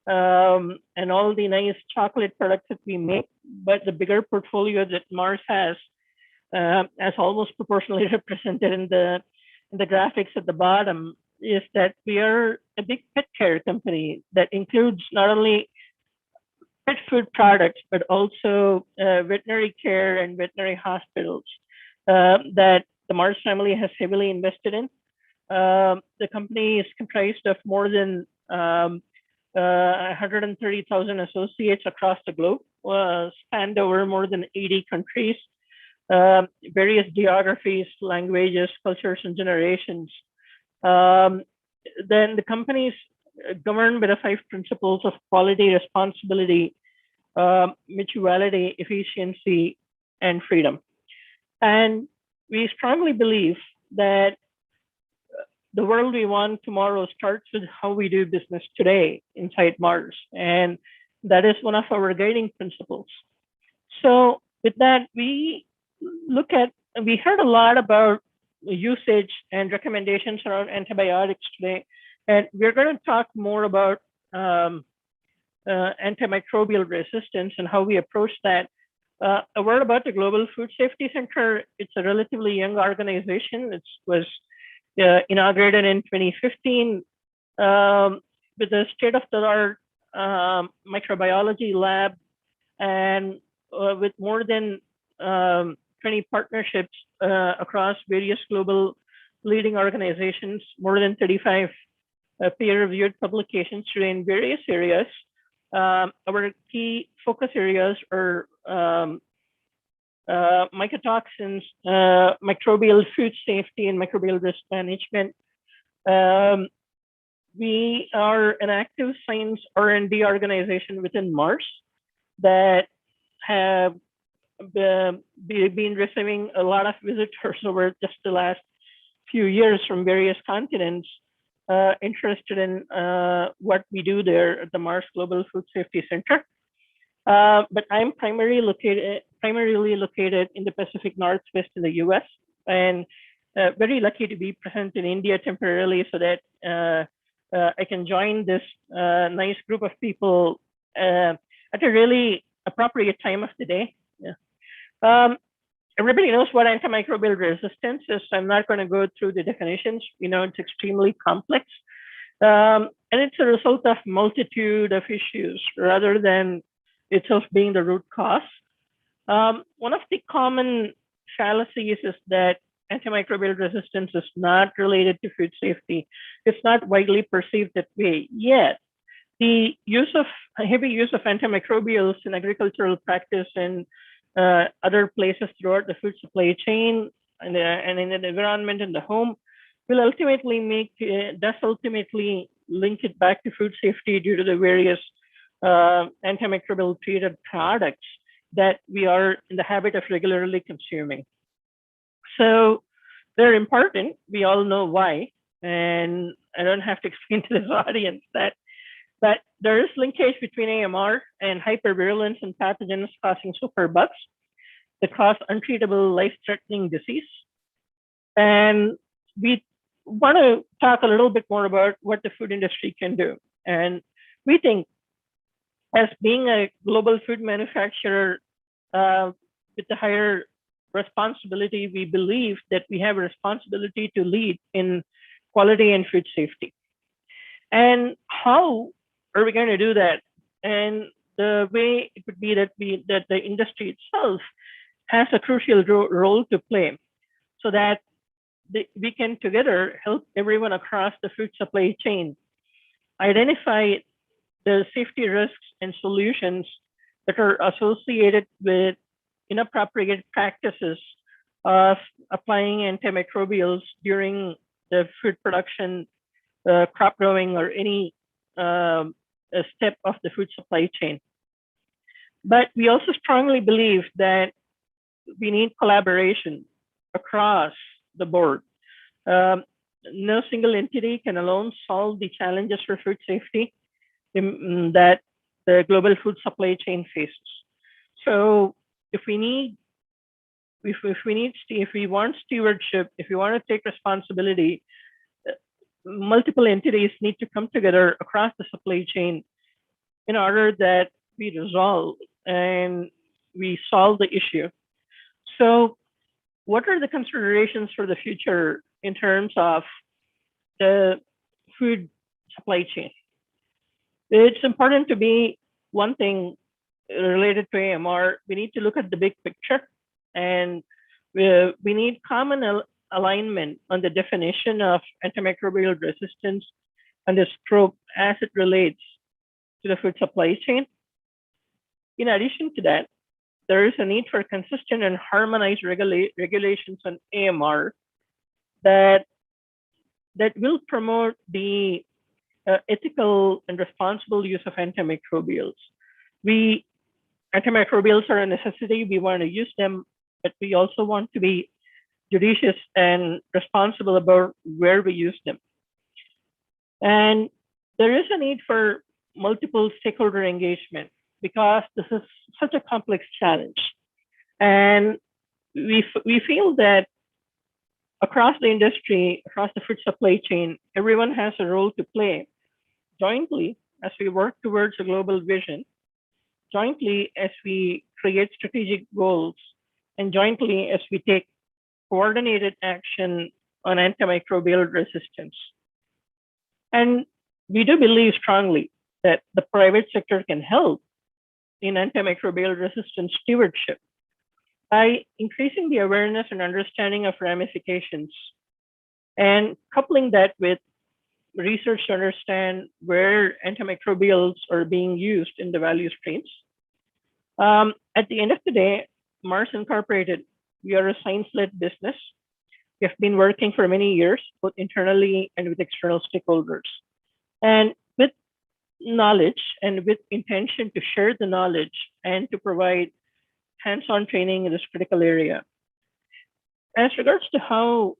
and all the nice chocolate products that we make, but the bigger portfolio that Mars has, as almost proportionally represented in the graphics at the bottom, is that we are a big pet care company that includes not only pet food products, but also veterinary care and veterinary hospitals that the Mars family has heavily invested in. The company is comprised of more than 130,000 associates across the globe, spanned over more than 80 countries, various geographies, languages, cultures, and generations. Then the company is governed by the 5 principles of quality, responsibility, mutuality, efficiency, and freedom. And we strongly believe that the world we want tomorrow starts with how we do business today inside Mars. And that is one of our guiding principles. So with that, we heard a lot about usage and recommendations around antibiotics today. And we're going to talk more about antimicrobial resistance and how we approach that. A word about the Global Food Safety Center. It's a relatively young organization. It was inaugurated in 2015 with a state-of-the-art microbiology lab, and with more than 20 partnerships across various global leading organizations, more than 35 peer-reviewed publications today in various areas. Our key focus areas are mycotoxins, microbial food safety, and microbial risk management. We are an active science R&D organization within Mars that have been receiving a lot of visitors over just the last few years from various continents, interested in what we do there at the Mars Global Food Safety Center. But I'm primarily located in the Pacific Northwest in the US, and very lucky to be present in India temporarily so that I can join this nice group of people at a really appropriate time of the day. Yeah. Everybody knows what antimicrobial resistance is. I'm not going to go through the definitions. It's extremely complex. And it's a result of multitude of issues rather than itself being the root cause. One of the common fallacies is that antimicrobial resistance is not related to food safety. It's not widely perceived that way yet. The heavy use of antimicrobials in agricultural practice and other places throughout the food supply chain and in the environment in the home will ultimately link it back to food safety due to the various antimicrobial treated products that we are in the habit of regularly consuming. So they're important. We all know why, and I don't have to explain to this audience that. But there is linkage between AMR and hypervirulence and pathogens causing superbugs that cause untreatable life-threatening disease. And we want to talk a little bit more about what the food industry can do. And we think, as being a global food manufacturer with the higher responsibility, we believe that we have a responsibility to lead in quality and food safety. And how are we going to do that? And the way it would be that the industry itself has a crucial role to play so that we can together help everyone across the food supply chain identify the safety risks and solutions that are associated with inappropriate practices of applying antimicrobials during the food production, crop growing, or any step of the food supply chain. But we also strongly believe that we need collaboration across the board. No single entity can alone solve the challenges for food safety that the global food supply chain faces. So if we want stewardship, if we want to take responsibility, multiple entities need to come together across the supply chain in order that we resolve and we solve the issue. So what are the considerations for the future in terms of the food supply chain? It's important to be one thing related to AMR. We need to look at the big picture, and we need common alignment on the definition of antimicrobial resistance and the scope as it relates to the food supply chain. In addition to that, there is a need for consistent and harmonized regulations on AMR that will promote the ethical and responsible use of antimicrobials. Antimicrobials are a necessity. We want to use them, but we also want to be judicious and responsible about where we use them. And there is a need for multiple stakeholder engagement because this is such a complex challenge. And we feel that across the industry, across the food supply chain, everyone has a role to play jointly as we work towards a global vision, jointly as we create strategic goals, and jointly as we take coordinated action on antimicrobial resistance. And we do believe strongly that the private sector can help in antimicrobial resistance stewardship by increasing the awareness and understanding of ramifications and coupling that with research to understand where antimicrobials are being used in the value streams. At the end of the day, Mars Incorporated, we are a science-led business. We have been working for many years, both internally and with external stakeholders. And with knowledge and with intention to share the knowledge and to provide hands-on training in this critical area. As regards to how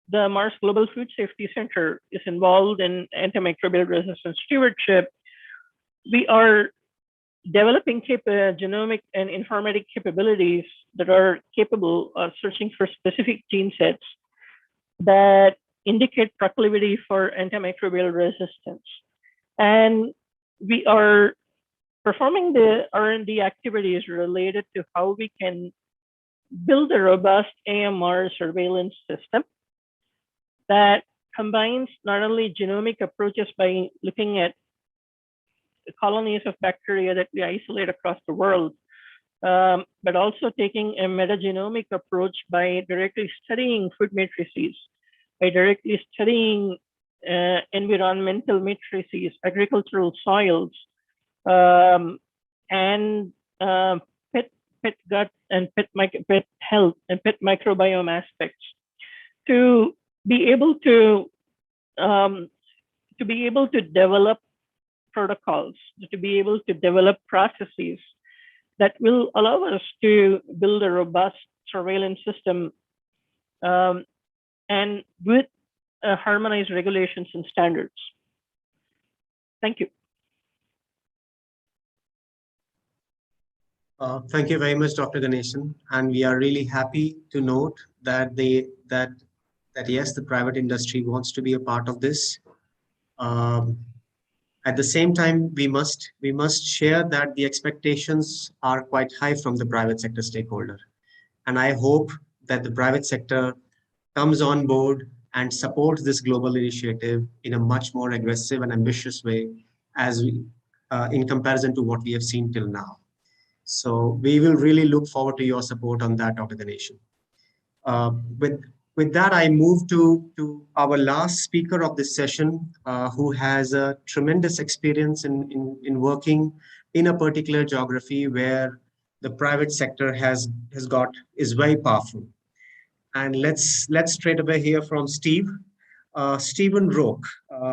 the Mars Global Food Safety Center is involved in antimicrobial resistance stewardship, we are developing genomic and informatic capabilities that are capable of searching for specific gene sets that indicate proclivity for antimicrobial resistance. And we are performing the R&D activities related to how we can build a robust AMR surveillance system that combines not only genomic approaches by looking at colonies of bacteria that we isolate across the world, but also taking a metagenomic approach by directly studying food matrices, by directly studying environmental matrices, agricultural soils, and pet gut and pet health and pet microbiome aspects to be able to develop protocols, to be able to develop processes that will allow us to build a robust surveillance system and with harmonized regulations and standards. Thank you. Thank you very much, Dr. Ganesan. And we are really happy to note that yes, the private industry wants to be a part of this. At the same time, we must share that the expectations are quite high from the private sector stakeholder. And I hope that the private sector comes on board and supports this global initiative in a much more aggressive and ambitious way as we, in comparison to what we have seen till now. So we will really look forward to your support on that, Dr. Ganeshan. With that, I move to our last speaker of this session, who has a tremendous experience in working in a particular geography where the private sector is very powerful. And let's straight away hear from Steve. Stephen Roque,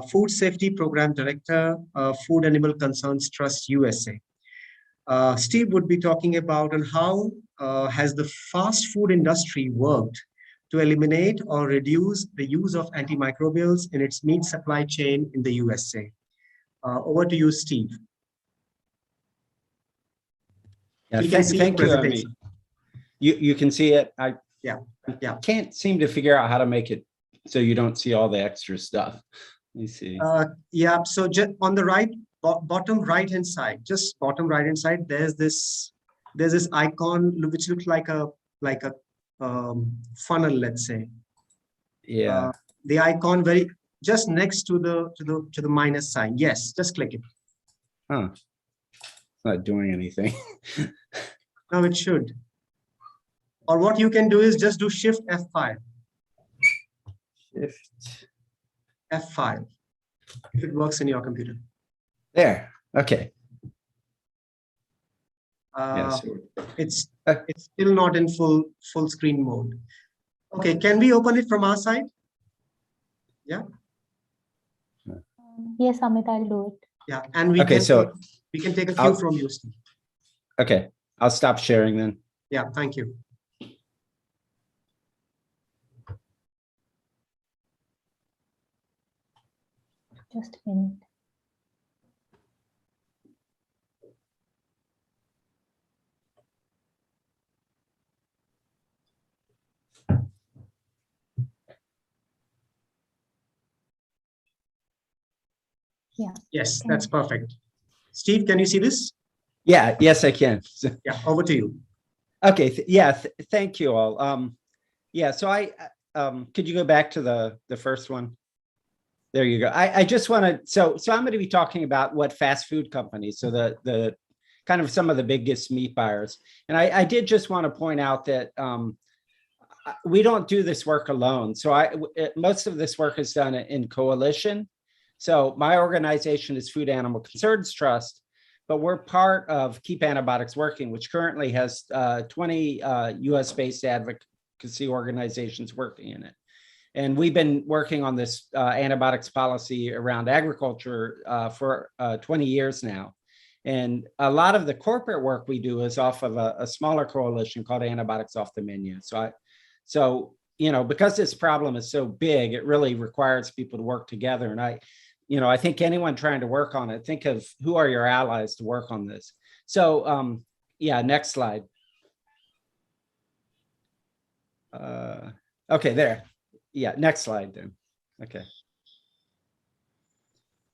Food Safety Program Director, Food Animal Concerns Trust USA. Steve would be talking about on how has the fast food industry worked to eliminate or reduce the use of antimicrobials in its meat supply chain in the USA. Over to you, Steve. Yeah, We can see thank the you, Amit. presentation. You can see it. Yeah. Can't seem to figure out how to make it so you don't see all the extra stuff. Let me see. Yeah, so just on the right, bottom right hand side, just bottom right hand side, there's this icon which looks like a funnel, let's say. Yeah. The icon very just next to the minus sign. Yes, just click it. Huh. It's not doing anything. Now it should. Or what you can do is just do Shift F5. Shift. F5. If it works in your computer. There. Okay. It's still not in full screen mode. Okay, can we open it from our side? Yeah. Yes, Amit, I'll do it. Yeah, and we can take a cue from you, Steve. Okay, I'll stop sharing then. Yeah, thank you. Just a minute. Yeah. Yes, that's perfect. Steve, can you see this? Yeah, yes, I can. Yeah, over to you. Okay, thank you all. Yeah, so could you go back to the first one? There you go. I just want to, so I'm going to be talking about what fast food companies, so the kind of some of the biggest meat buyers. And I did just want to point out that we don't do this work alone. So most of this work is done in coalition. So my organization is Food Animal Concerns Trust, but we're part of Keep Antibiotics Working, which currently has 20 US-based advocacy organizations working in it. And we've been working on this antibiotics policy around agriculture for 20 years now. And a lot of the corporate work we do is off of a smaller coalition called Antibiotics Off the Menu. So you know, because this problem is so big, it really requires people to work together. And I think anyone trying to work on it, think of who are your allies to work on this. So yeah, next slide. Okay, there. Yeah, next slide then. Okay.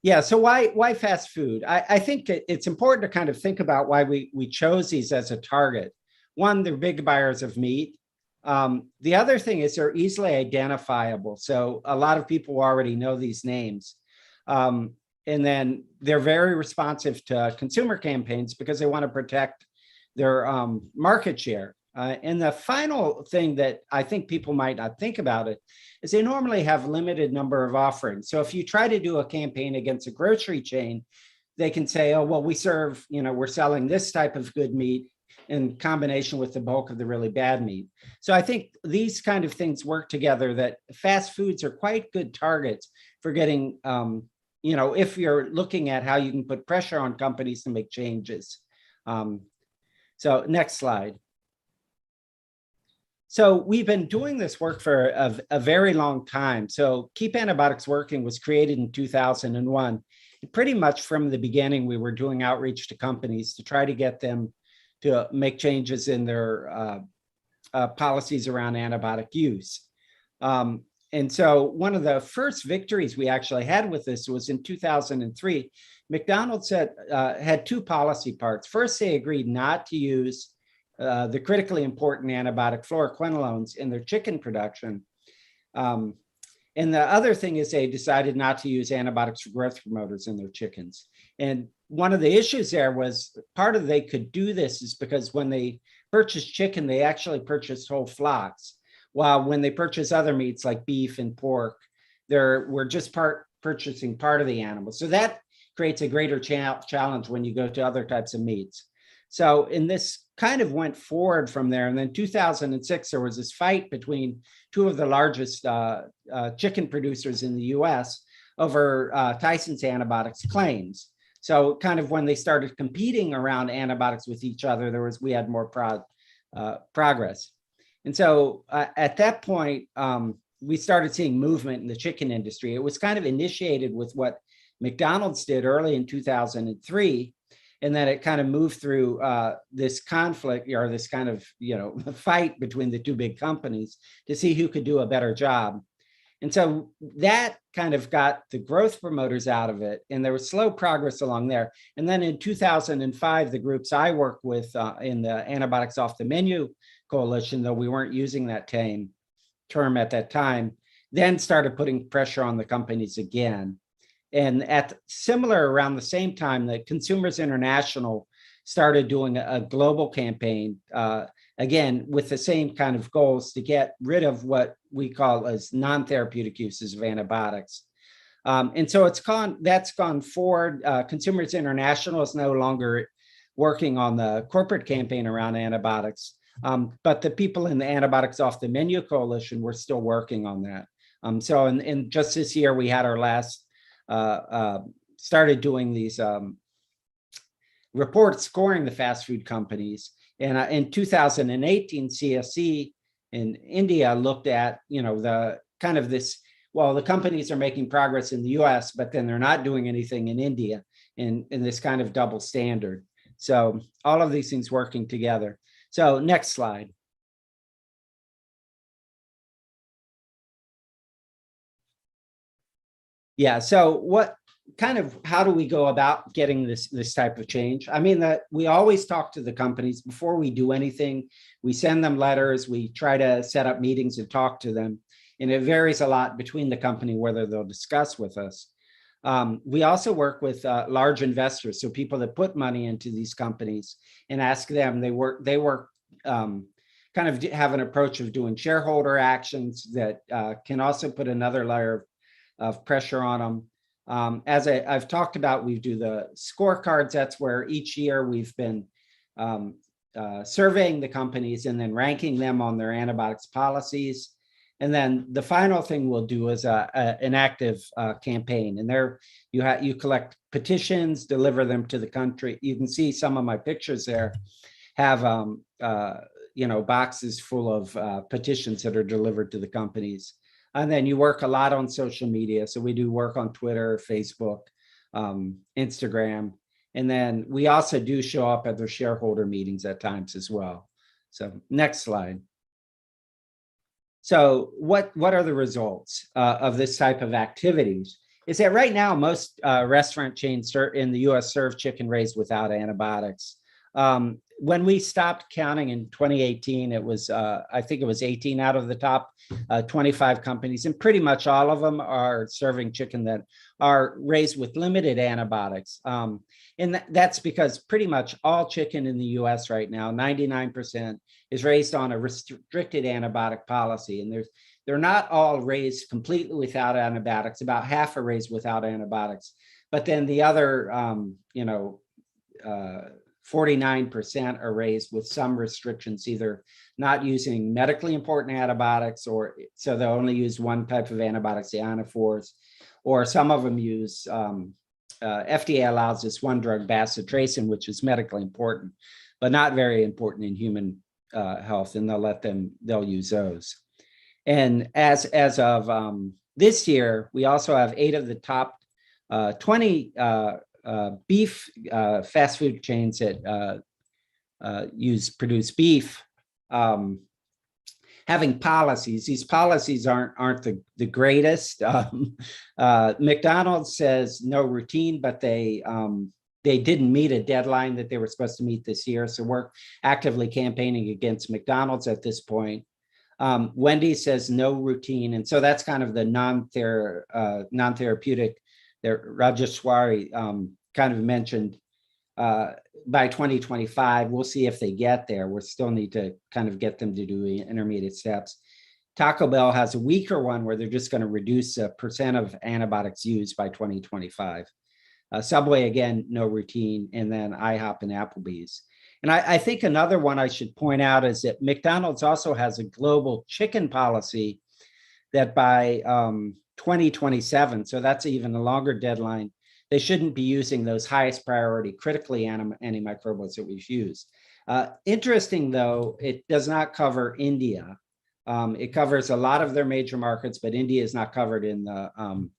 Yeah, so why fast food? I think it's important to kind of think about why we chose these as a target. One, they're big buyers of meat. The other thing is they're easily identifiable. So a lot of people already know these names. And then they're very responsive to consumer campaigns because they want to protect their market share. And the final thing that I think people might not think about it is they normally have limited number of offerings. So if you try to do a campaign against a grocery chain, they can say, oh, well, we're selling this type of good meat in combination with the bulk of the really bad meat. So I think these kind of things work together, that fast foods are quite good targets for getting, if you're looking at how you can put pressure on companies to make changes. So next slide. So we've been doing this work for a very long time. So Keep Antibiotics Working was created in 2001. And pretty much from the beginning, we were doing outreach to companies to try to get them to make changes in their policies around antibiotic use. And so one of the first victories we actually had with this was in 2003. McDonald's had two policy parts. First, they agreed not to use the critically important antibiotic fluoroquinolones in their chicken production. And the other thing is they decided not to use antibiotics for growth promoters in their chickens. And one of the issues there was part of they could do this is because when they purchased chicken, they actually purchased whole flocks. While when they purchase other meats like beef and pork, we're just purchasing part of the animal. So that creates a greater challenge when you go to other types of meats. So, and this kind of went forward from there. And then 2006, there was this fight between two of the largest chicken producers in the US over Tyson's antibiotics claims. So kind of when they started competing around antibiotics with each other, we had more progress. And so at that point, we started seeing movement in the chicken industry. It was kind of initiated with what McDonald's did early in 2003. And then it kind of moved through this conflict or this kind of, fight between the two big companies to see who could do a better job. And so that kind of got the growth promoters out of it. And there was slow progress along there. And then in 2005, the groups I work with in the Antibiotics Off the Menu Coalition, though we weren't using that term at that time, then started putting pressure on the companies again. And at similar around the same time that Consumers International started doing a global campaign, again, with the same kind of goals to get rid of what we call as non-therapeutic uses of antibiotics. And so that's gone forward. Consumers International is no longer working on the corporate campaign around antibiotics, but the people in the Antibiotics Off the Menu Coalition were still working on that. So in just this year, we had our last started doing these reports scoring the fast food companies. And in 2018, CSE in India looked at, the kind of this, well, the companies are making progress in the US, but then they're not doing anything in India in this kind of double standard. So all of these things working together. So next slide. Yeah, so how do we go about getting this type of change? I mean, that we always talk to the companies before we do anything. We send them letters, we try to set up meetings and talk to them. And it varies a lot between the company whether they'll discuss with us. We also work with large investors, so people that put money into these companies and ask them, they work kind of have an approach of doing shareholder actions that can also put another layer of pressure on them. As I've talked about, we do the scorecards. That's where each year we've been surveying the companies and then ranking them on their antibiotics policies. And then the final thing we'll do is an active campaign. And there you collect petitions, deliver them to the country. You can see some of my pictures there have boxes full of petitions that are delivered to the companies. And then you work a lot on social media. So we do work on Twitter, Facebook, Instagram. And then we also do show up at their shareholder meetings at times as well. So next slide. So what are the results of this type of activities? Is that right now, most restaurant chains in the US serve chicken raised without antibiotics. When we stopped counting in 2018, it was, I think it was 18 out of the top 25 companies, and pretty much all of them are serving chicken that are raised with limited antibiotics. And that's because pretty much all chicken in the US right now, 99%, is raised on a restricted antibiotic policy. And they're not all raised completely without antibiotics. About half are raised without antibiotics. But then the other, 49% are raised with some restrictions, either not using medically important antibiotics, or so they'll only use one type of antibiotics, the ionophores, or some of them use, FDA allows this one drug, bacitracin, which is medically important, but not very important in human health, and they'll use those. And as of this year, we also have 8 of the top 20 beef fast food chains that produce beef, having policies. These policies aren't the greatest. McDonald's says no routine, but they didn't meet a deadline that they were supposed to meet this year. So we're actively campaigning against McDonald's at this point. Wendy says no routine. And so that's kind of the non-therapeutic that Rajeshwari kind of mentioned. By 2025, we'll see if they get there. We still need to kind of get them to do intermediate steps. Taco Bell has a weaker one where they're just going to reduce the % of antibiotics used by 2025. Subway, again, no routine, and then IHOP and Applebee's. And I think another one I should point out is that McDonald's also has a global chicken policy that by 2027, so that's even a longer deadline, they shouldn't be using those highest priority critically antimicrobials that we've used. Interesting though, it does not cover India. It covers a lot of their major markets, but India is not covered in the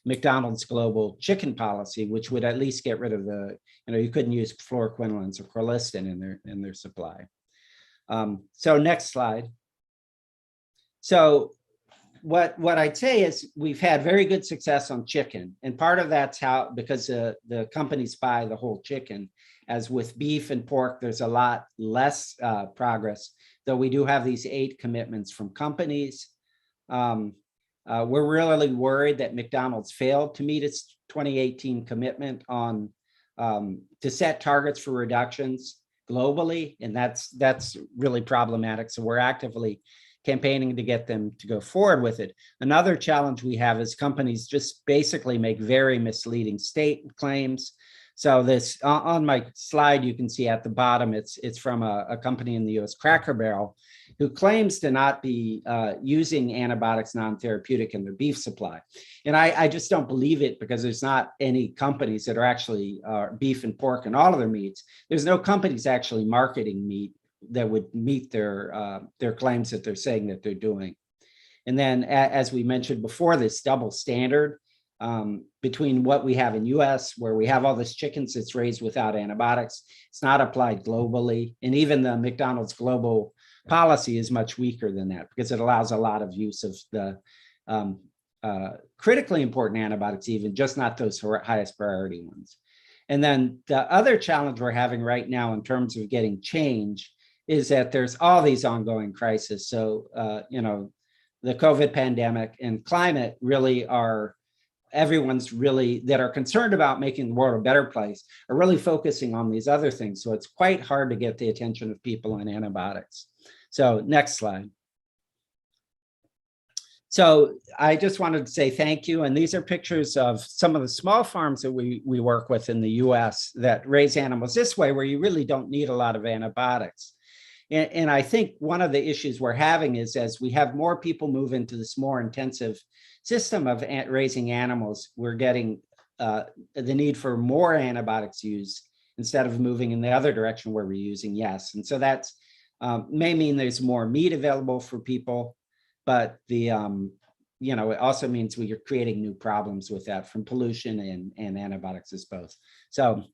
McDonald's global chicken policy, which would at least get rid of the, you couldn't use fluoroquinolines or colistin in their supply. So next slide. So what I'd say is we've had very good success on chicken, and part of that's because the companies buy the whole chicken. As with beef and pork, there's a lot less progress, though we do have these 8 commitments from companies. We're really worried that McDonald's failed to meet its 2018 commitment on to set targets for reductions globally, and that's really problematic. So we're actively campaigning to get them to go forward with it. Another challenge we have is companies just basically make very misleading claims. So this on my slide, you can see at the bottom, it's from a company in the US, Cracker Barrel, who claims to not be using antibiotics non-therapeutic in their beef supply. And I just don't believe it, because there's not any companies that are actually beef and pork and all of their meats. There's no companies actually marketing meat that would meet their claims that they're saying that they're doing. And then, as we mentioned before, this double standard between what we have in US, where we have all this chickens that's raised without antibiotics, it's not applied globally. And even the McDonald's global policy is much weaker than that, because it allows a lot of use of the critically important antibiotics, even just not those highest priority ones. And then the other challenge we're having right now in terms of getting change is that there's all these ongoing crises. So, the COVID pandemic and climate really are, everyone's really, that are concerned about making the world a better place, are really focusing on these other things. So it's quite hard to get the attention of people on antibiotics. So next slide. So I just wanted to say thank you. And these are pictures of some of the small farms that we work with in the US that raise animals this way, where you really don't need a lot of antibiotics. And I think one of the issues we're having is, as we have more people move into this more intensive system of raising animals, we're getting the need for more antibiotics used instead of moving in the other direction where we're using yes. And so that's may mean there's more meat available for people, but the it also means we are creating new problems with that, from pollution and antibiotics as both. So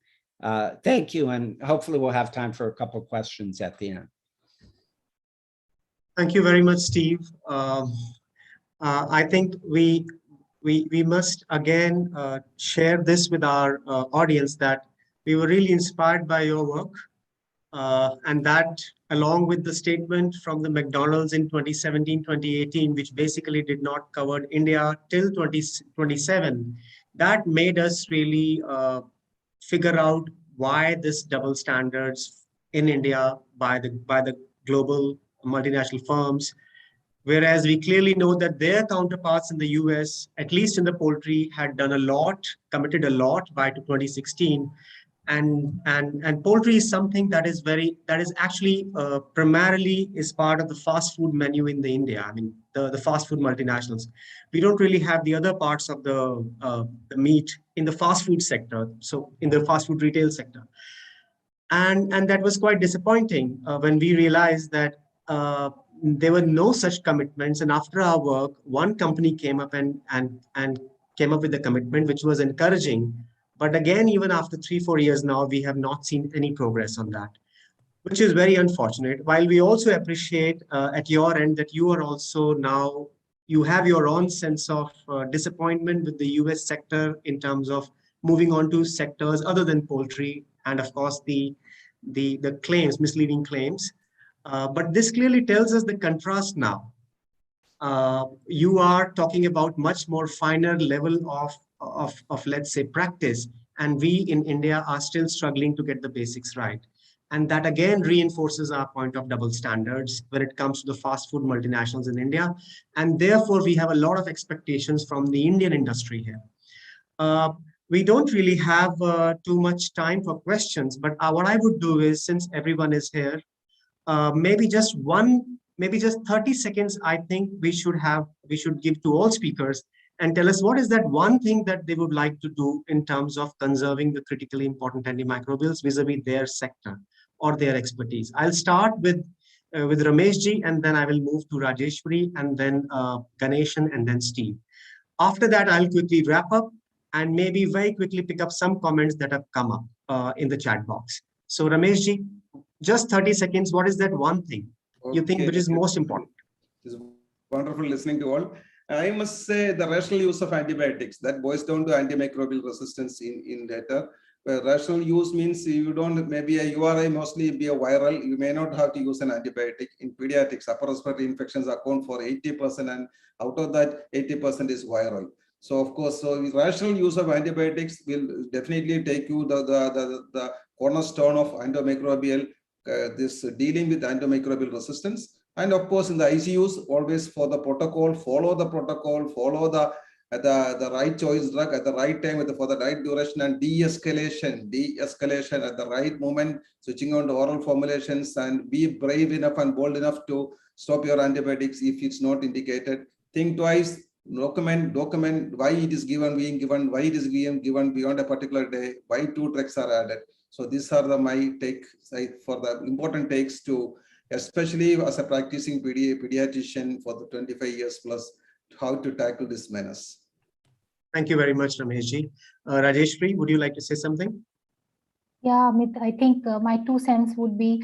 thank you, and hopefully we'll have time for a couple of questions at the end. Thank you very much, Steve. I think we must again share this with our audience, that we were really inspired by your work, and that, along with the statement from the McDonald's in 2017-2018, which basically did not cover India till 2027, that made us really figure out why this double standards in India by the global multinational firms, whereas we clearly know that their counterparts in the US, at least in the poultry, had done a lot, committed a lot by 2016. And poultry is something that is actually primarily is part of the fast food menu in the India. I mean, the fast food multinationals. We don't really have the other parts of the meat in the fast food sector, so in the fast food retail sector. And that was quite disappointing when we realized that there were no such commitments. And after our work, one company came up and came up with a commitment, which was encouraging. But again, even after 3-4 years now, we have not seen any progress on that, which is very unfortunate. While we also appreciate at your end that you are also now, you have your own sense of disappointment with the US sector in terms of moving on to sectors other than poultry, and of course the claims, misleading claims. But this clearly tells us the contrast now. you are talking about much more finer level of let's say practice, and we in India are still struggling to get the basics right. And that again reinforces our point of double standards when it comes to the fast food multinationals in India. And therefore, we have a lot of expectations from the Indian industry here. We don't really have too much time for questions, but what I would do is, since everyone is here, maybe just 30 seconds, I think we should give to all speakers and tell us what is that one thing that they would like to do in terms of conserving the critically important antimicrobials vis-a-vis their sector or their expertise. I'll start with Rameshji, and then I will move to Rajeshwari, and then Ganeshan, and then Steve. After that, I'll quickly wrap up and maybe very quickly pick up some comments that have come up in the chat box. So Rameshji, just 30 seconds, what is that one thing you think which is most important? It's wonderful listening to all. I must say the rational use of antibiotics, that boils down to antimicrobial resistance in data. Where rational use means you don't, maybe a URI mostly be a viral, you may not have to use an antibiotic. In pediatrics, upper respiratory infections account for 80%, and out of that 80% is viral. So of course, so rational use of antibiotics will definitely take you the cornerstone of antimicrobial, this dealing with antimicrobial resistance. And of course, in the ICUs, always for the protocol, follow the protocol, follow the right choice drug at the right time for the right duration, and de-escalation at the right moment, switching on to oral formulations, and be brave enough and bold enough to stop your antibiotics if it's not indicated. Think twice, document why it is being given, why it is being given beyond a particular day, why 2 drugs are added. So these are my take for the important takes to, especially as a practicing pediatrician for the 25 years plus, how to tackle this menace. Thank you very much, Rameshji. Rajeshwari, would you like to say something? Yeah, Amit, I think my 2 cents would be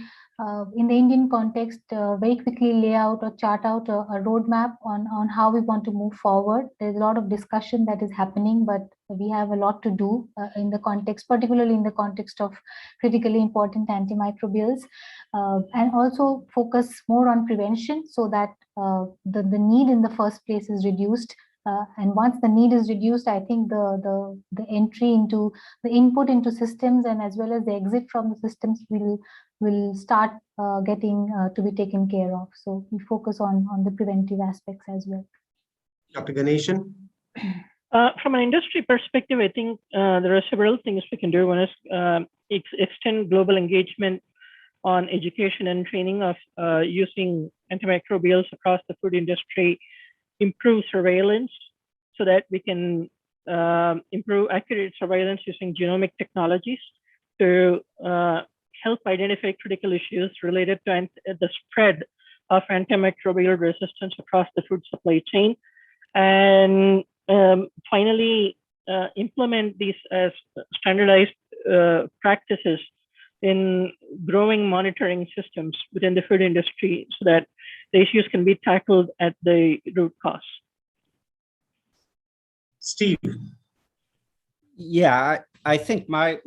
in the Indian context, very quickly lay out or chart out a roadmap on how we want to move forward. There's a lot of discussion that is happening, but we have a lot to do in the context, particularly in the context of critically important antimicrobials, and also focus more on prevention so that the need in the first place is reduced. And once the need is reduced, I think the entry into the input into systems and as well as the exit from the systems will start getting to be taken care of. So we focus on the preventive aspects as well. Dr. Ganeshan? From an industry perspective, I think there are several things we can do. One is extend global engagement on education and training of using antimicrobials across the food industry, improve surveillance so that we can improve accurate surveillance using genomic technologies to help identify critical issues related to the spread of antimicrobial resistance across the food supply chain. And finally, implement these as standardized practices in growing monitoring systems within the food industry so that the issues can be tackled at the root cause. Steve? Yeah, I think my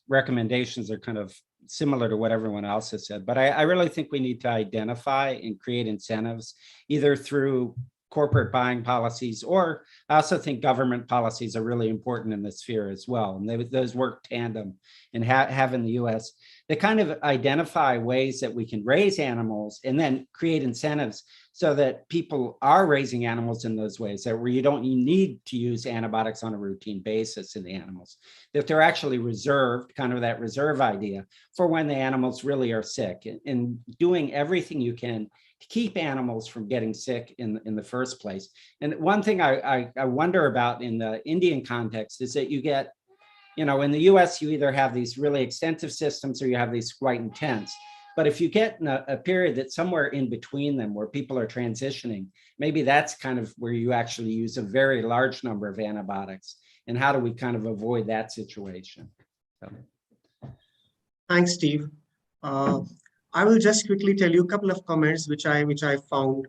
recommendations are kind of similar to what everyone else has said, but I really think we need to identify and create incentives either through corporate buying policies, or I also think government policies are really important in this sphere as well. And those work tandem and have in the US. They kind of identify ways that we can raise animals and then create incentives so that people are raising animals in those ways, that where you don't need to use antibiotics on a routine basis in the animals, that they're actually reserved, kind of that reserve idea for when the animals really are sick, and doing everything you can to keep animals from getting sick in the first place. And one thing I wonder about in the Indian context is that you get, in the US, you either have these really extensive systems or you have these quite intense. But if you get in a period that's somewhere in between them where people are transitioning, maybe that's kind of where you actually use a very large number of antibiotics. And how do we kind of avoid that situation? So. Thanks, Steve. I will just quickly tell you a couple of comments which I found,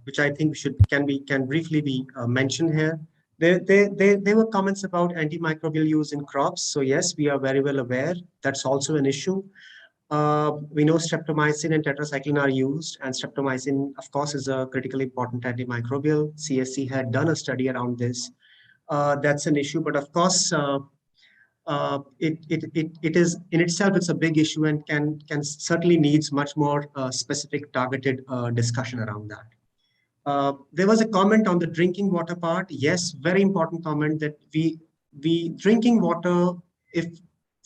which I think can briefly be mentioned here. There were comments about antimicrobial use in crops. So yes, we are very well aware that's also an issue. We know streptomycin and tetracycline are used, and streptomycin, of course, is a critically important antimicrobial. CSC had done a study around this. That's an issue, but of course, it is in itself, it's a big issue and can certainly needs much more specific targeted discussion around that. There was a comment on the drinking water part. Yes, very important comment that we drinking water, if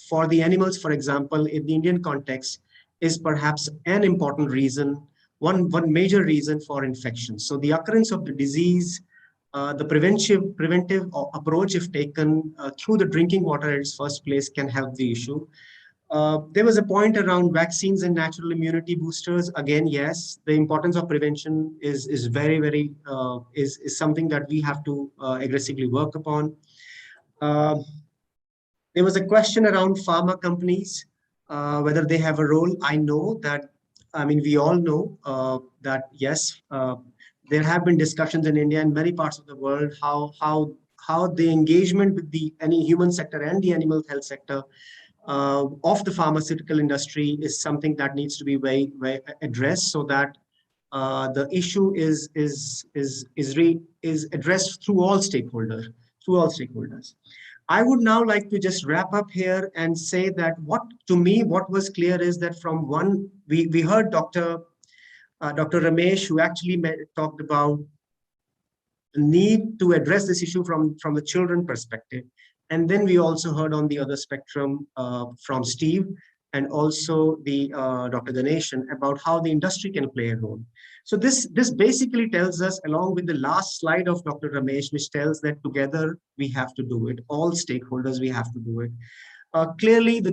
for the animals, for example, in the Indian context, is perhaps an important reason, one major reason for infection. So the occurrence of the disease, the preventive approach, if taken through the drinking water at its first place, can help the issue. There was a point around vaccines and natural immunity boosters. Again, yes, the importance of prevention is very is something that we have to aggressively work upon. There was a question around pharma companies, whether they have a role. I know that, I mean, we all know that yes, there have been discussions in India and many parts of the world how the engagement with any human sector and the animal health sector of the pharmaceutical industry is something that needs to be very addressed, so that the issue is addressed through all stakeholders. I would now like to just wrap up here and say that what was clear is that from one, we heard Dr. Ramesh, who actually talked about the need to address this issue from the children perspective. And then we also heard on the other spectrum from Steve and also the Dr. Ganeshan about how the industry can play a role. So this basically tells us, along with the last slide of Dr. Ramesh, which tells that together we have to do it, all stakeholders, we have to do it. Clearly,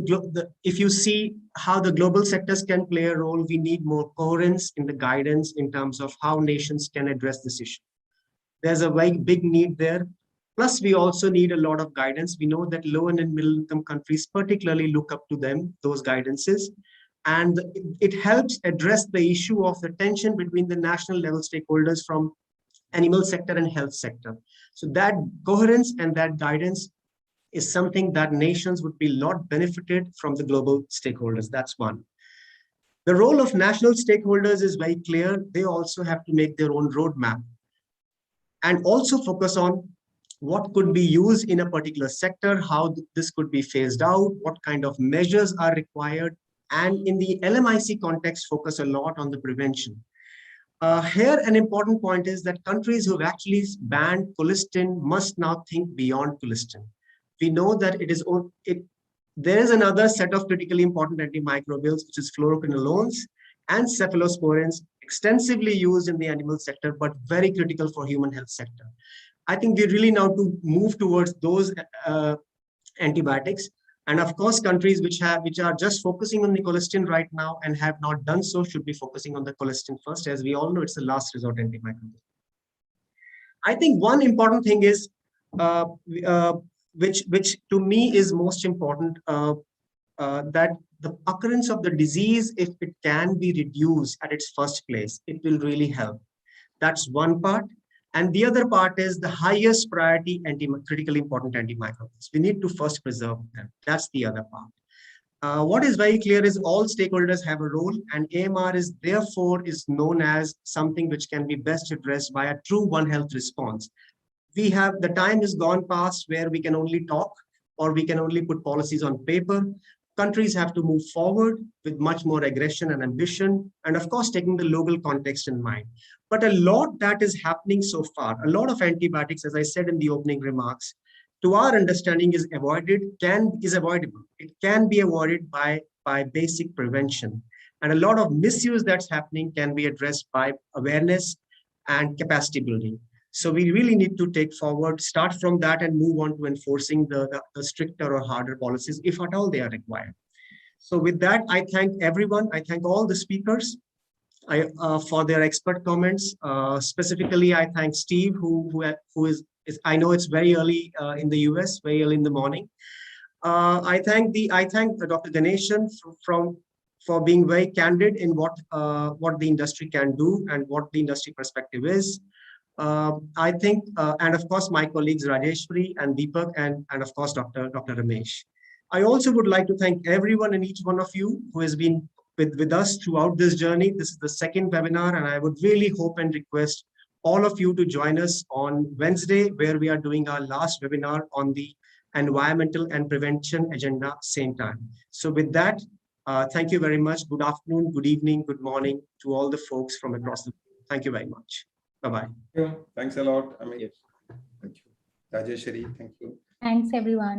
if you see how the global sectors can play a role, we need more coherence in the guidance in terms of how nations can address this issue. There's a very big need there. Plus, we also need a lot of guidance. We know that low and middle income countries particularly look up to those guidances. And it helps address the issue of the tension between the national level stakeholders from animal sector and health sector. So that coherence and that guidance is something that nations would be a lot benefited from the global stakeholders. That's one. The role of national stakeholders is very clear. They also have to make their own roadmap and also focus on what could be used in a particular sector, how this could be phased out, what kind of measures are required, and in the LMIC context, focus a lot on the prevention. Here, an important point is that countries who have actually banned colistin must now think beyond colistin. We know that there is another set of critically important antimicrobials, which is fluoroquinolones and cephalosporins, extensively used in the animal sector, but very critical for human health sector. I think we really now to move towards those antibiotics. And of course, countries which are just focusing on the colistin right now and have not done so should be focusing on the colistin first. As we all know, it's the last resort antimicrobial. I think one important thing is, which to me is most important, that the occurrence of the disease, if it can be reduced at its first place, it will really help. That's one part. And the other part is the highest priority critically important antimicrobials. We need to first preserve them. That's the other part. What is very clear is all stakeholders have a role, and AMR is therefore known as something which can be best addressed by a true One Health response. The time is gone past where we can only talk or we can only put policies on paper. Countries have to move forward with much more aggression and ambition, and of course, taking the local context in mind. But a lot that is happening so far, a lot of antibiotics, as I said in the opening remarks, to our understanding is avoidable. It can be avoided by basic prevention. And a lot of misuse that's happening can be addressed by awareness and capacity building. So we really need to take forward, start from that and move on to enforcing the stricter or harder policies, if at all they are required. So with that, I thank everyone. I thank all the speakers for their expert comments. Specifically, I thank Steve, who is I know it's very early in the US, very early in the morning. I thank Dr. Ganeshan for being very candid in what the industry can do and what the industry perspective is. I think, and of course, my colleagues Rajeshwari and Deepak, and of course, Dr. Ramesh. I also would like to thank everyone and each one of you who has been with us throughout this journey. This is the second webinar, and I would really hope and request all of you to join us on Wednesday, where we are doing our last webinar on the environmental and prevention agenda same time. So with that, thank you very much. Good afternoon, good evening, good morning to all the folks from across the world. Thank you very much. Bye-bye. Thanks a lot. Thank you. Rajeshwari, thank you. Thanks, everyone.